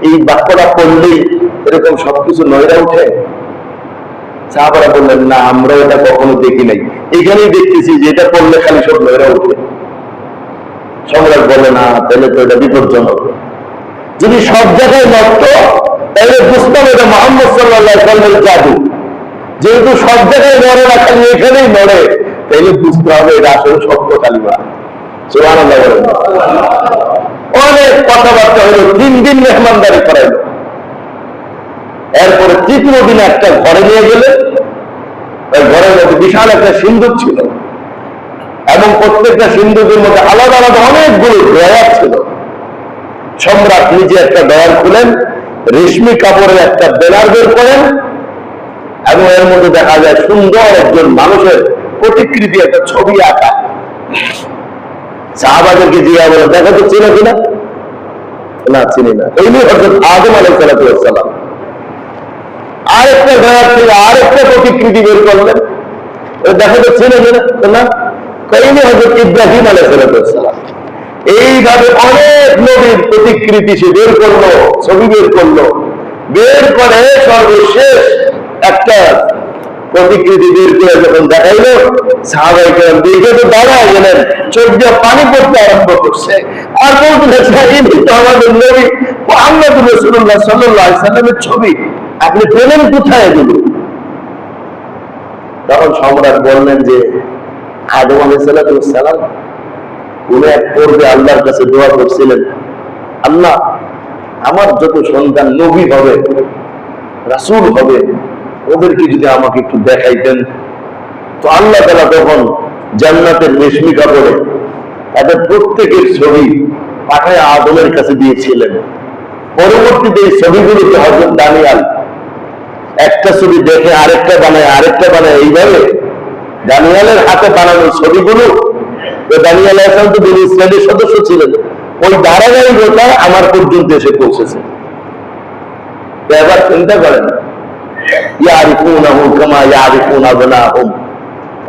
এই বাক্যটা পড়লেই এরকম সবকিছু নড়ে উঠে? সাহাবারা বললেন না আমরা এটা কখনো দেখি নাই, এখানেই দেখতেছি যে এটা পড়লে খালি সব নড়ে উঠে। সম্রাট বলে না তাহলে তো এটা বিপজ্জনক, যদি সব জায়গায় নড়ত তাহলে বুঝতাম এটা মুহাম্মদ সাল্লাল্লাহু আলাইহি ওয়াসাল্লামের জাদু। যেহেতু সব জায়গায় নড়ে না, খালি এখানেই নড়ে, তাইলে বুঝতে হবে এটা আসলে সত্য কালিমা। সুবহানাল্লাহ বলেন। অনেক কথাবার্তা হলো, 3 দিন মেহমানদারি করাইল। এরপরে তৃতীয় দিন একটা ঘরে নিয়ে গেলেন। ওই ঘরের মধ্যে বিশাল একটা সিন্দুক ছিল এবং প্রত্যেকটা সিন্দুকের মধ্যে আলাদা আলাদা অনেকগুলো ড্রয়ার ছিল। সম্রাট নিজে একটা ড্রয়ার খুলেন, রেশমি কাপড়ের একটা ব্যানার বের করেন এবং এর মধ্যে দেখা যায় সুন্দর একজন মানুষের প্রতিকৃতি, একটা ছবি আঁকা। সাহাবাদেরকে জিজ্ঞাসা বলে, দেখো তো চিনো কিনা? না, চিনি না। এই নিয়ে হযরত আদম আলাইহিস সালাম আরেকটা ড্রয়ার থেকে আরেকটা প্রতিকৃতি বের করলেন, দেখো তো চিনো কিনা? না। এই নিয়ে হযরত ইব্রাহিম আলাইহিস সালাম। এইভাবে অনেক নবীর প্রতিকৃতি সে বের করলো, ছবি বের করলো। বের করে সর্বশেষ একটা প্রতিকৃতি বের করে যখন দেখাইলো, সাহাবায়ে কেরাম দেখে তো দাঁড়ায় গেলেন, চোখ দিয়ে পানি পড়তে আরম্ভ করছে। আর বলতে ইনি তো আমাদের নবী মুহাম্মদ রাসূলুল্লাহ সাল্লাল্লাহু আলাইহি সাল্লামের ছবি, আপনি পেলেন কোথায় এগুলো? তখন সম্রাট বললেন যে আদম আলাইহিস সালাম উনি এক পূর্বে আল্লাহর কাছে দোয়া করছিলেন, আল্লাহ আমার যত সন্তান নবী হবে, রাসূল হবে, ওদেরকে যদি আমাকে একটু দেখাইতেন। তো আল্লাহ তাআলা তখন জান্নাতের রেশমি কাপড়ে তাদের প্রত্যেকের ছবি পাঠায় আদমের কাছে দিয়েছিলেন। পরবর্তীতে এই ছবিগুলোকে হযরত দানিয়াল একটা ছবি দেখে আরেকটা বানায়, আরেকটা বানায়, এইভাবে দানিয়ালের হাতে বানানো ছবিগুলো, দানিয়াল আলাইহিস সালাম তো বনি ইসরাইলের সদস্য ছিলেন, ওই ধারাবাহিকতা আমার পর্যন্ত এসে পৌঁছেছে। এবার চিন্তা করেন, ইয়ারিফুনাহু কামা ইয়ারিফুনা আবনাহুম,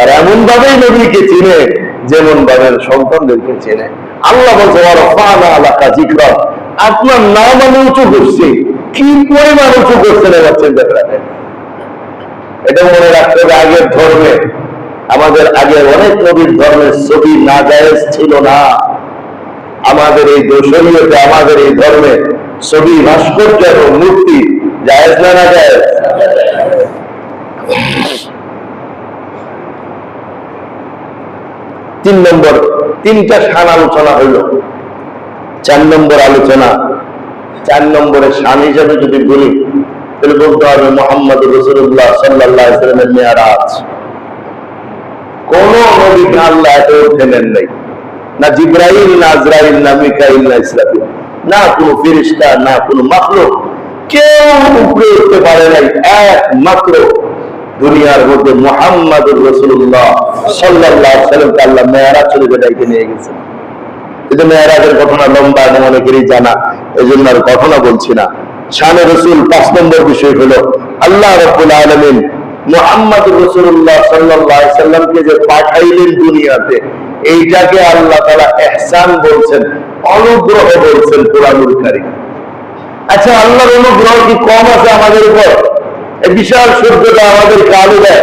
আর এমন ভাবেই নবীকে চিনে যেমন ভাবে সন্তানদেরকে চেনে। আল্লাহ বলছে ওয়ারফানা লাকা যিকরা, আপনার নাম আমি উঁচু করছি। কি পরিমাণ উঁচু করছেন এবার চিন্তা করেন। এটা মনে রাখতে হবে, আগের ধর্মে আমাদের আগে অনেক নবীর ধর্মের ছবি নাজায়েজ ছিল না। আমাদের এই দর্শনীয়তে, আমাদের এই ধর্মে ছবি, ভাস্কর্য এবং মূর্তি জায়েজ না নাজায়েজ? 3 নম্বর, 3টা শান আলোচনা হইল। 4 নম্বর আলোচনা, 4 নম্বরের শান হিসাবে যদি বলি তাহলে বলতে হবে মুহাম্মদ রাসূলুল্লাহ সাল্লাল্লাহু আলাইহি ওয়াসাল্লামের মিরাজ। কোন নবীকে আল্লাহ এত উঠেনেন নাই, না জিবরাইল, না আজরাইল, না মিকাইল, না ইসরাফিল, না কোন ফেরেশতা, না কোন মাখলুক, কেউ উপরে উঠতে পারে নাই। একমাত্র দুনিয়ার মধ্যে মুহাম্মদুর রাসূলুল্লাহ সাল্লাল্লাহু আলাইহি ওয়াসাল্লামকে আল্লাহ মেরাজ শরীফে ডাইকে নিয়ে গেছেন। এই যে মেরাজের ঘটনা লম্বা এবং অনেকেরই জানা, এই জন্য আর ঘটনা বলছি না। শানে রাসূল 5 নম্বর বিষয় হলো আল্লাহ রাব্বুল আলামিন মুহাম্মদুর রাসূলুল্লাহ সাল্লাল্লাহু আলাইহি ওয়াসাল্লামকে যে পাঠাইলেন দুনিয়াতে, এইটাকে আল্লাহ তাআলা ইহসান বলছেন, অনুগ্রহ বলছেন কোরআনুল কারীম। আচ্ছা, আল্লাহর অনুগ্রহ কি কম আছে আমাদের উপর? এই বিশাল সূর্যটা আমাদেরকে আলো দেয়,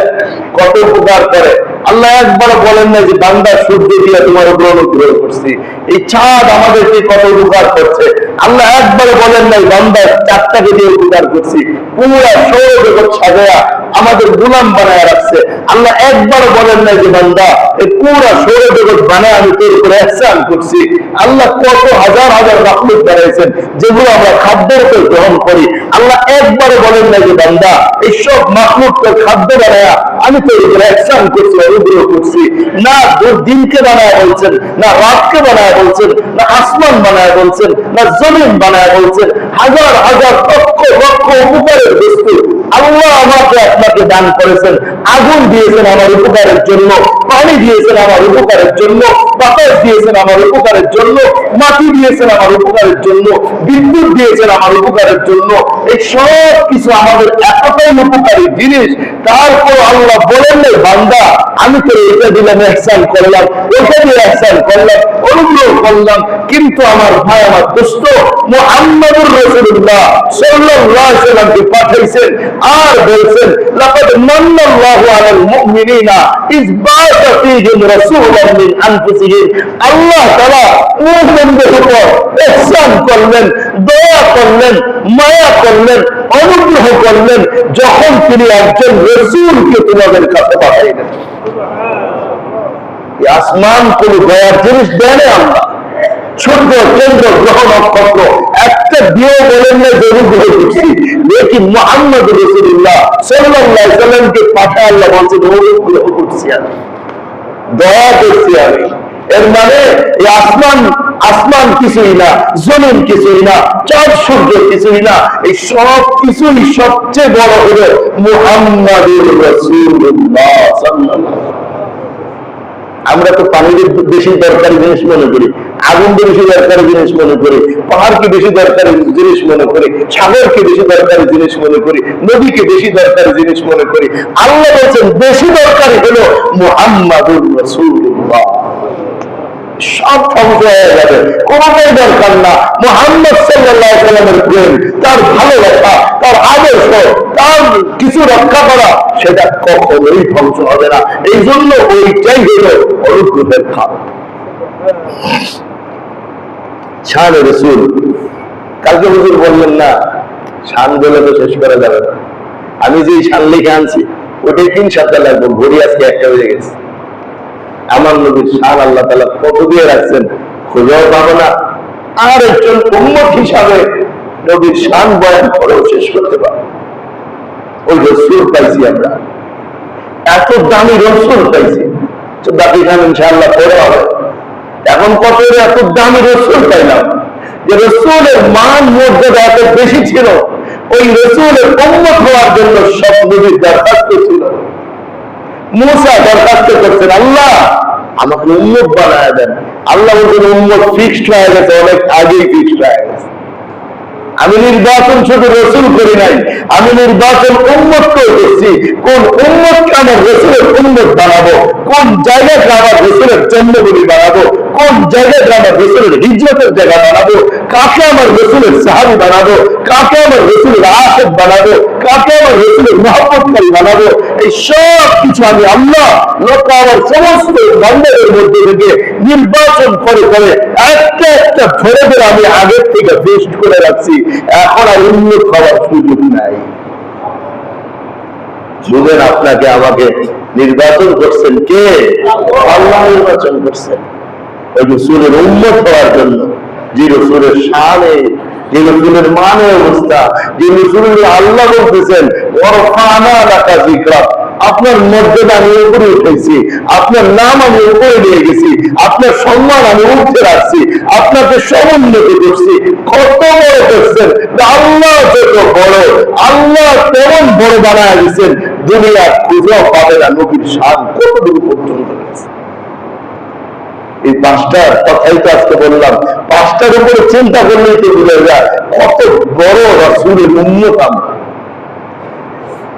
কত উপকার করে। আল্লাহ একবার বলেন না যে বান্দা সূর্য দিয়ে তোমার উপর অনুগ্রহ করছি। এই চাঁদ আমাদেরকে কত উপকার করছে। আল্লাহ একবার বলেন নাই বান্দা চাঁদটাকে দিয়ে উপকার করছি। পুরা সৌরজগৎ সাজায়া আমাদের গোলাম বানায় রাখছে। আল্লাহ একবার বলেন নাই যে বান্দা এই পুরা সৌরজগৎ বানায় আমি তোর উপরে ইহসান করছি। আল্লাহ কত হাজার হাজার মাখলুক বানাইছেন যেগুলো আমরা খাদ্যের উপর গ্রহণ করি। আল্লাহ একবার বলেন নাই যে বান্দা এইসব মাখলুককে খাদ্য বানায়া আমি তোর উপরে ইহসান করছি, অনুগ্রহ করছি। না দিনকে বানায় বলছেন, না রাতকে বানায় বলছেন, না আসমান বানায় বলছেন, না জমিন বানায় বলছেন। হাজার হাজার লক্ষ লক্ষ উপকারের বস্তু আল্লাহ আমাকে আপনাকে দান করেছেন। আগুন দিয়েছেন আমার উপকারের জন্য, পানি দিয়েছেন আমার উপকারের জন্য, বাতাস দিয়েছেন আমার উপকারের জন্য, মাটি দিয়েছেন আমার উপকারের জন্য, বিদ্যুৎ দিয়েছেন আমার উপকারের জন্য। এই সব কিছু আমাদের এতটাই উপকারী জিনিস, তারপর আল্লাহ বলেন না বান্দা আমি তো এটা দিলাম, ইহসান করলাম, ওটা দিয়ে ইহসান করলাম, অনুগ্রহ করলাম। কিন্তু আমার ভাই, আমার দোস্ত মুহাম্মদুর রাসূলুল্লাহ সাল্লাল্লাহু আলাইহি ওয়াসাল্লামকে পাঠাইছেন আর বলছেন লাকাদ মান্নাল্লাহু আলাল মুমিনিনা ইয বা'আসা ফীহিম রাসূলান মিন আনফুসিহিম। আল্লাহ তাআলা মুমিনদের উপর ইহসান করলেন, দয়া করলেন, মায়া করলেন, অনুগ্রহ করলেন যখন তিনি একজন রাসূলকে তোমাদের কাছে পাঠাইলেন। আসমান কোন দয়ার জিনিস দেয় না। আল্লাহ সূর্য, চন্দ্র, গ্রহ, নক্ষত্র একটা দিয়েও বলেন না যে অনুগ্রহ করছি, দেখি মুহাম্মদ রাসূলুল্লাহ সাল্লাল্লাহু আলাইহি ওয়াসাল্লামকে পাঠায় আল্লাহ বলছেন অনুগ্রহ করছি আমি, দয়া করছি আমি। এর মানে এই আসমান কিছুই না, জমিন কিছুই না, চাঁদ সূর্য কিছুই না, এই সব কিছুই সবচেয়ে বড় হলো মুহাম্মাদুর রাসূলুল্লাহ সাল্লাল্লাহু আলাইহি ওয়াসাল্লাম। আমরা তো পানির বেশি দরকারি জিনিস মনে করি, আগুনকে বেশি দরকারি জিনিস মনে করি, পাহাড়কে বেশি দরকারি জিনিস মনে করি, সাগরকে বেশি দরকারি জিনিস মনে করি, নদীকে বেশি দরকারি জিনিস মনে করি। আল্লাহ বলছেন বেশি দরকারি হলো মুহাম্মাদুর রাসূলুল্লাহ। সব ধ্বংস হয়ে যাবে, কোনটাই দরকার না। মুহাম্মদ সাল্লাল্লাহু আলাইহি ওয়াসাল্লামের প্রেম, তার ভালোবাসা, তার আদর্শ, তার কিছু রক্ষা করা, সেটা কখনোই ধ্বংস হবে না। এই জন্য ওইটাই হলো অনুগ্রহের খাত। শান রাসূল, কালকে হুজুর বললেন না শান বলে তো শেষ করা যাবে না। আমি যে শান লিখে আনছি ওটাই 3 সপ্তাহ লাগবে, ঘড়ি আজকে 1টা বেজে গেছে। আমার নবীর শান আল্লাহ তাআলা কত দিয়ে রাখছেন খুঁজেও পাবো না, আর একজন উম্মত হিসাবে নবীর শান বয়ান করেও শেষ করতে পারবো। ওই রাসূল পাইছি আমরা, এত দামি রাসূল পাইছি, তো বাকি খান ইনশাআল্লাহ পরে হবে। এখন কত এত দামি রাসূল পাইলাম, যে রাসূলের মান মর্যাদা এত বেশি ছিল, ওই রাসূলের উম্মত হওয়ার জন্য সব নবীর দরখাস্ত ছিল। মুসা দরখাস্ত করছেন, আল্লাহ আমাকে উম্মত বানায় দেন। আল্লাহ বলছেন উম্মত ফিক্সড হয়ে গেছে, অনেক আগেই ফিক্সড হয়ে গেছে। আমি নির্বাচন শুধু রসুল করি নাই, আমি নির্বাচন উম্মত করছি। কোন উম্মতকে আমার রসুলের উম্মত বানাবো, কোন জায়গাকে আমার রসুলের জন্মভূমি বানাবো, কোন জায়গাকে আমার রসুলের হিজরতের জায়গা বানাবো, কাকে আমার রসুলের সাহাবী বানাবো, কাকে আমার রসুলের আশিক বানাবো, কাকে আমার রসুলের মহব্বতকারী বানাবো, এই সব কিছু আমি আল্লাহ লোক আমার সমস্ত বান্দাদের মধ্যে থেকে নির্বাচন করে করে একটা একটা ধরে ধরে আমি আগের থেকে বেস্ট করে রাখছি। এখন আর উন্নত হওয়ার সুযোগ নাই। বুঝেন, আপনাকে আমাকে নির্বাচন করছেন কে? আল্লাহ নির্বাচন করছেন ওই রাসূলের উম্মত হওয়ার জন্য, যে রাসূলের শানে, যে রাসূলের মানে অবস্থা, যে রাসূলের আল্লাহ বলতেছেন ওয়ারফানা লাকা যিকরা, আপনার মর্যাদা আমি উপরে উঠেছি, আপনার নাম আমি উপরে নিয়ে গেছি, আপনার সম্মান আমি উঠে রাখছি, আপনাকে সমুন্নত করছি। কত বড় করছেন, আল্লাহ যত বড়, আল্লাহ তেমন বড় বানায় দিচ্ছেন, দুনিয়া খুঁজেও পাবে না নবীর শান কতটুকু পর্যন্ত গেছে। এই 5টার কথাই তো আজকে বললাম, 5টার উপরে চিন্তা করলেই তো বোঝা যায় কত বড় রাসূলের উম্মত আমরা।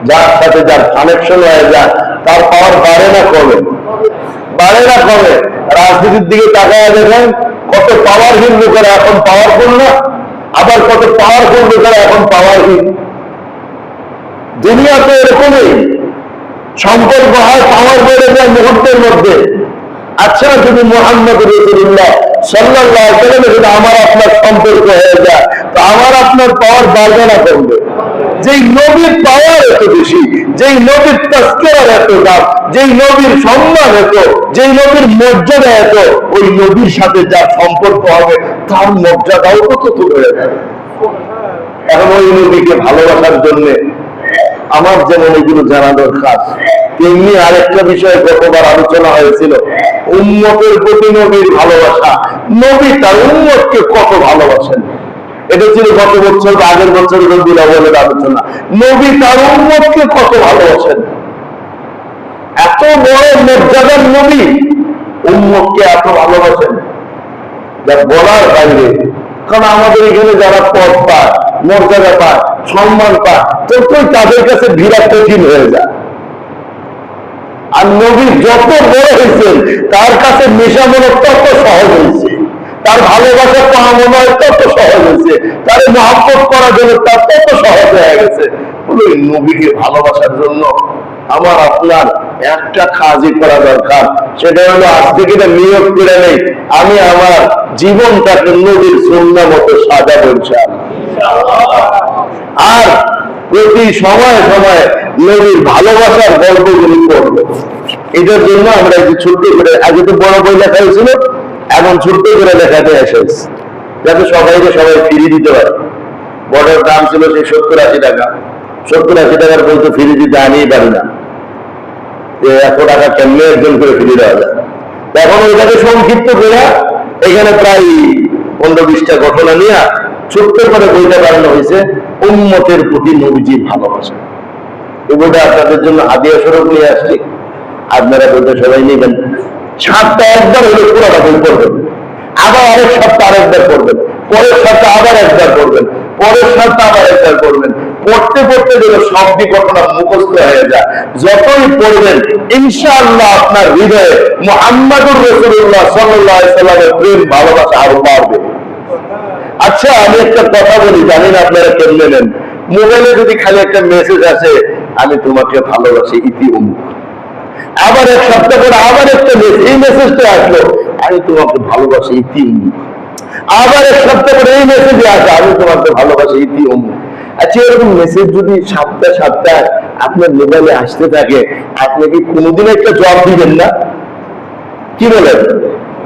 যার সাথে যার কানেকশন হয়ে যায় তার পাওয়ার বাড়ে না কমে? বাড়ে না কমে? রাজনীতির দিকে তাকায় দেখেন, কত পাওয়ারহীন লোকেরা এখন পাওয়ারফুল না, আবার কত পাওয়ারফুল লোকেরা এখন পাওয়ারহীন। দুনিয়া তো এরকমই, সম্পর্ক হয় পাওয়ার বেড়ে যায় মুহূর্তের মধ্যে। আচ্ছা, যদি মুহাম্মদ রাসূলুল্লাহ সাল্লাল্লাহু আলাইহি ওয়াসাল্লামের সাথে আমার আপনার সম্পর্ক হয়ে যায়, তো আমার আপনার পাওয়ার বাড়বে না কমবে? যেই নবীর পাওয়ার এত বেশি, যেই নবীর তাজকিরার এত দাম, যেই নবীর সম্মান এত, যেই নবীর মর্যাদা এত, ওই নবীর সাথে যার সম্পর্ক হবে তার মর্যাদাও তো তত বেড়ে যাবে। এখন ওই নবীকে ভালোবাসার জন্য আমার যেমন এগুলো জানা দরকার, তেমনি আরেকটা বিষয় গতবার আলোচনা হয়েছিল, উম্মতের প্রতি নবীর ভালোবাসা। নবী তার উম্মতকে কত ভালোবাসেন, এটা ছিল গত বছর বা আগের বছর রবিউল আউয়ালের আলোচনা। নবী তার উম্মতকে কত ভালোবাসেন, এত বড় মর্যাদার নবী উম্মতকে এত ভালোবাসেন যা বলার বাইরে। কারণ আমাদের এখানে যারা পদ পায়, মর্যাদা পায়, সম্মান পায়, ততই তাদের কাছে ভিড়া কঠিন হয়ে যায়। আর নবী যত বড় হয়েছেন তার কাছে মেশামনো তত সহজ হয়েছে, তার ভালোবাসা পাওয়া মনে হয় তত সহজ হয়েছে, তার মহব্বত করার জন্য তার তত সহজ হয়ে গেছে। বলে নবীকে ভালোবাসার জন্য আমার আপনার একটা কাজই করা দরকার, সেটা হলো আজ থেকে নিয়োগ করে নেই আমি আমার জীবনটাকে নবীর সুন্নাহ মতো সাজাবো ইনশাআল্লাহ। আর প্রতি সময়ে সময়ে নবীর ভালোবাসার গল্পগুলি করবো। এটার জন্য আমরা একটু ছোট্ট করে, আগে তো বড় বই লেখা হয়েছিল, এমন ছোট্ট করে লেখাতে এসেছে যাতে সবাইকে সবাই ফিরিয়ে দিতে পারে। বড়ের দাম ছিল সেই 70-80 টাকা, 70-80 টাকার বই তো ফিরিয়ে দিতে আনিই পারি না, যে 100 টাকা কেমনে একজন করে ফিরিয়ে দেওয়া যায়। এখন ওইটাকে সংক্ষিপ্ত করে এখানে প্রায় 15-20টা ঘটনা নিয়ে ছোট্ট করে বইটা বানানো হয়েছে উম্মতের প্রতি নবীজির ভালোবাসা। এই বইটা আপনাদের জন্য হাদিয়া স্বরূপ নিয়ে আসছি, আপনারা বইটা সবাই নেবেন। সপ্তাহে একবার হলে পুরোটা বই পড়বেন, আবার আরেক সপ্তাহ আরেকবার পড়বেন, পরের সপ্তাহ আবার একবার পড়বেন, পরের সপ্তাহ আবার একবার পড়বেন। পড়তে পড়তে যেন সবটি ঘটনা মুখস্থ হয়ে যায়। যতই পড়বেন ইনশাআল্লাহ আপনার হৃদয়ে মুহাম্মাদুর রাসূলুল্লাহ সাল্লাল্লাহু আলাইহি ওয়াসাল্লামের প্রেম ভালোবাসা আরো বাড়বে। আচ্ছা, আমি একটা কথা বলি, জানি না আপনারা কেমনে নেন। মোবাইলে যদি খালি একটা মেসেজ আসে, আমি তোমাকে ভালোবাসি ইতি অমুক, আবার এক সপ্তাহ পরে আবার একটা মেসেজ, এই মেসেজটা আসলো আমি তোমাকে ভালোবাসি ইতি অমুক, আবার এক সপ্তাহ পরে এই মেসেজে আসে আমি তোমাকে ভালোবাসি ইতি অমুক। আচ্ছা, এরকম মেসেজ যদি সপ্তাহ সপ্তাহ আপনার মোবাইলে আসতে থাকে, আপনি কি কোনোদিন একটা জবাব দিবেন না? কি বলেন,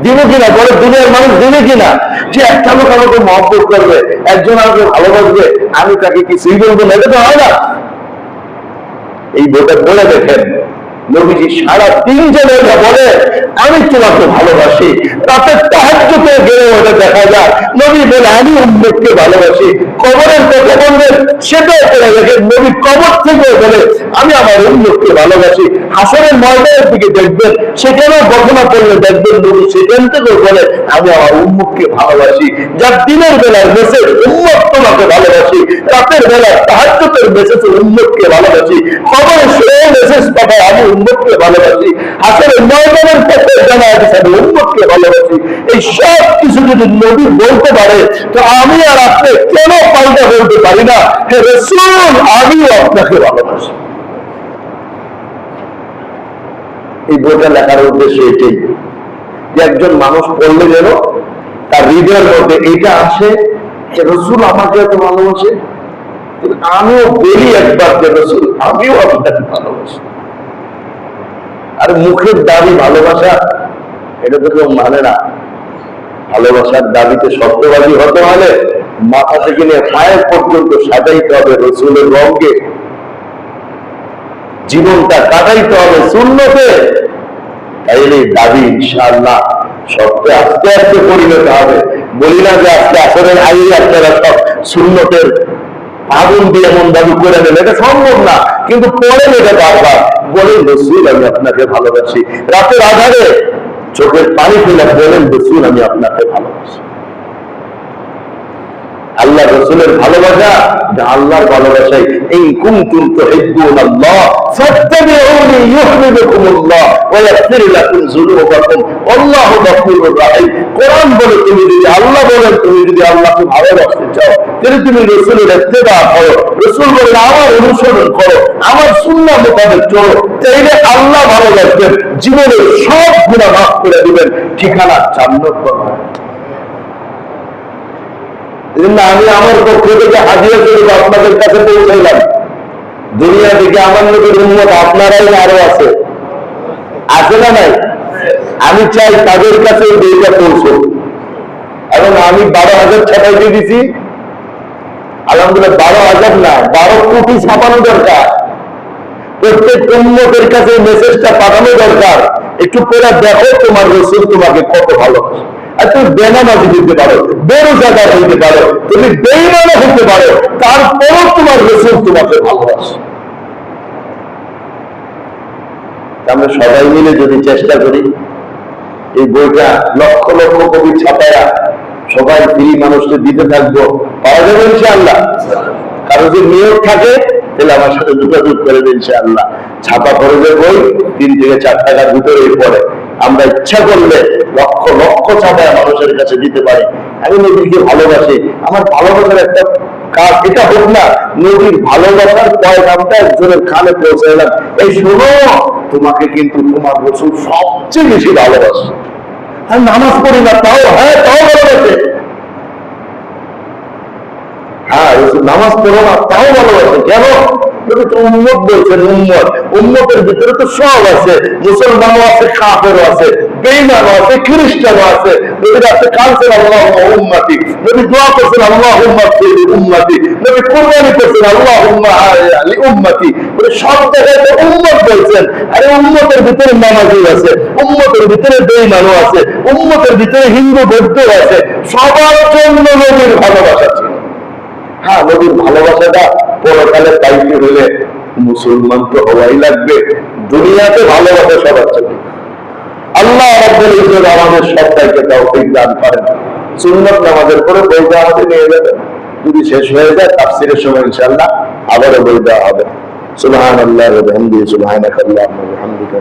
দিব কিনা? বলে দুনিয়ার মানুষ দিবে কিনা? যে একটা লোক আমাকে মহব্বত করবে, একজন আমাকে ভালোবাসবে, আমি তাকে কিছুই বলবো না? এটা তো হয় না। এই বইটা বলে দেখেন, নবীজি সারা 3 জনের বলে আমি তোমাকে ভালোবাসি। রাতে তাহাজ্জুদে গেলে ওটা দেখা যায় নবী বলে আমি উম্মতকে ভালোবাসি। কবরের কথা বলবেন, সেটাও করে দেখেন নবী কবর থেকে বলে আমি আমার উম্মতকে ভালোবাসি। হাসরের ময়দানের দিকে দেখবেন, সেখানেও ঘটনা পড়লে দেখবেন নবী সেখান থেকেও বলে আমি আমার উম্মতকে ভালোবাসি। যার দিনের বেলার মেসেজ উম্মত তোমাকে ভালোবাসি, রাতের বেলার তাহাজ্জুদের মেসেজ উম্মতকে ভালোবাসি, কবরের সেই মেসেজ পাঠায় আমি উম্মতকে ভালোবাসি, হাসরের ময়দানের পথে জানায় আমি উম্মতকে ভালোবাসি। এই সব কিছু যদি নবী বলতে পারে, তো আমি আর আপনি কেন পাল্টা বলতে পারি না হে রাসূল আমিও আপনাকে ভালোবাসি? এই বইটা লেখার উদ্দেশ্য এটাই, যে একজন মানুষ পড়লে যেন তার হৃদয়ের মধ্যে এটা আসে যে রাসূল আমাকে এত ভালোবাসে, আমিও বলি একবার যে রাসূল আমিও আপনাকে ভালোবাসি। আর মুখের দাবি ভালোবাসা, এটা তো কেউ মানে না। ভালোবাসার দাবিতে শব্দবাজি হতে হলে মাথা থেকে নিয়ে পায়ের পর্যন্ত সাজাইতে হবে রাসূলের রঙে, জীবনটা কাটাইতে হবে সুন্নতে, তাইলে দাবি ইনশাআল্লাহ সত্যি আস্তে আস্তে পরিণত হবে। বলি না যে আজকে আসরের আগে আপনারা সব সুন্নতের আগুন দিয়ে এমন দাবি করে নেন, এটা সম্ভব না। কিন্তু পরে এটা বারবার বলেন রাসূল আমি আপনাকে ভালোবাসি। রাতের আধারে চোখের পানি ফেলে বলেন রাসূল আমি আপনাকে ভালোবাসি। আল্লাহ রাসূলের ভালোবাসা, আল্লাহর ভালোবাসাই ইন কুনতুম তুহিব্বুনাল্লাহ ফাত্তাবিউনি ইউহিব্বুকুমুল্লাহ ওয়া ইয়াগফির লাকুম যুনুবাকুম আল্লাহু গফুরুর রহিম। কোরআন বলে তুমি যদি আল্লাহ বলেন, তুমি যদি আল্লাহকে ভালোবাসতে চাও তাহলে তুমি রাসূলের ইত্তেবা করো, রাসূল বলেন আমার অনুসরণ করো, আমার সুন্নাহ মোতাবেক চলো, তাইলে আল্লাহ ভালোবাসবেন, জীবনের সব গুনাহ মাফ করে দিবেন, ঠিকানা জান্নাত পাবেন। আমি আমার পক্ষ থেকে হাজিরা স্বরূপ আপনাদের কাছে পৌঁছাইলাম। দুনিয়া থেকে আমার নবীর উম্মত আপনারাই আরো আছে, আছে না নাই? আমি চাই তাদের কাছে বইটা পৌঁছো। এবং আমি 12,000 ছাপাইতে দিছি, আলহামদুলিল্লাহ 12,000 না 12 কোটি ছাপানো দরকার। প্রত্যেক উম্মতের কাছে মেসেজটা পাঠানো দরকার, একটু পরে দেখো তোমার রাসূল তোমাকে কত ভালোবাসে। আর তুমি বেনামাজি হইতে পারো, বেরোজাদার হইতে পারো, তুমি বেঈমান হইতে পারো, তারপরও তোমার রাসূল তোমাকে ভালোবাসে। আমরা সবাই মিলে যদি চেষ্টা করি, এই বইটা লক্ষ লক্ষ কবি ছাপায়া সবাই ফ্রি মানুষকে দিতে থাকবো, পাওয়া যাবে ইনশাআল্লাহ। কারো যদি নিয়োগ থাকে তাহলে আমার সাথে যোগাযোগ করে দেন ইনশাআল্লাহ। ছাপা খরচের বই 3 থেকে 4 টাকার ভিতরেই পড়ে। আমরা ইচ্ছা করলে লক্ষ লক্ষ ছাপায় মানুষের কাছে দিতে পারি। আমি নবীকে ভালোবাসি, আমার ভালোবাসার একটা কাজ এটা হোক না, নবীর ভালোবাসার পয়গামটা একজনের কানে পৌঁছাইলাম, এই শোনো তোমাকে কিন্তু তোমার রাসূল সবচেয়ে বেশি ভালোবাসে। আর নামাজ পড়ি না তাও, হ্যাঁ তাও ভালোবাসে। হ্যাঁ ভালোবাসে, নামাজ পড়ো না তাও ভালোবাসে। কেন? উম্মত বলছেন, উম্মত, উম্মতের ভিতরে তো সব আছে, মুসলমানও আছে, কাফেরও আছে, বেঈমানও আছে, খ্রিস্টানও আছে। নবী রাতে কাঁদছেন আল্লাহুম্মা উম্মতি, নবী দোয়া করছেন আল্লাহুম্মা ফির উম্মতি, নবী কুরবানি করছেন আল্লাহুম্মা আলি উম্মতি। সব জায়গায় তো উম্মত বলছেন। আরে উম্মতের ভিতরে নামাজি আছে, উম্মতের ভিতরে বেঈমানও আছে, উম্মতের ভিতরে হিন্দু বৌদ্ধ আছে, সবার জন্য নবীর ভালোবাসা ছিল। হ্যাঁ, নবীর ভালোবাসাটা পরকালে পাইতে হলে মুসলমান তো হওয়াই লাগবে। দুনিয়াতে ভালোবাসা সবার জন্য। আল্লাহ রাব্বুল ইজ্জত আমাদের সবাইকে তৌফিক দান করেন। সুন্নাত নামাজের পরে বই দেওয়া নিয়ে যাবেন, যদি শেষ হয়ে যায় তাফসীরের সময় ইনশাআল্লাহ আবারও বই দেওয়া হবে। সুবহানাল্লাহি ওয়া বিহামদিহি, সুবহানাকাল্লাহুম্মা ওয়া বিহামদিকা।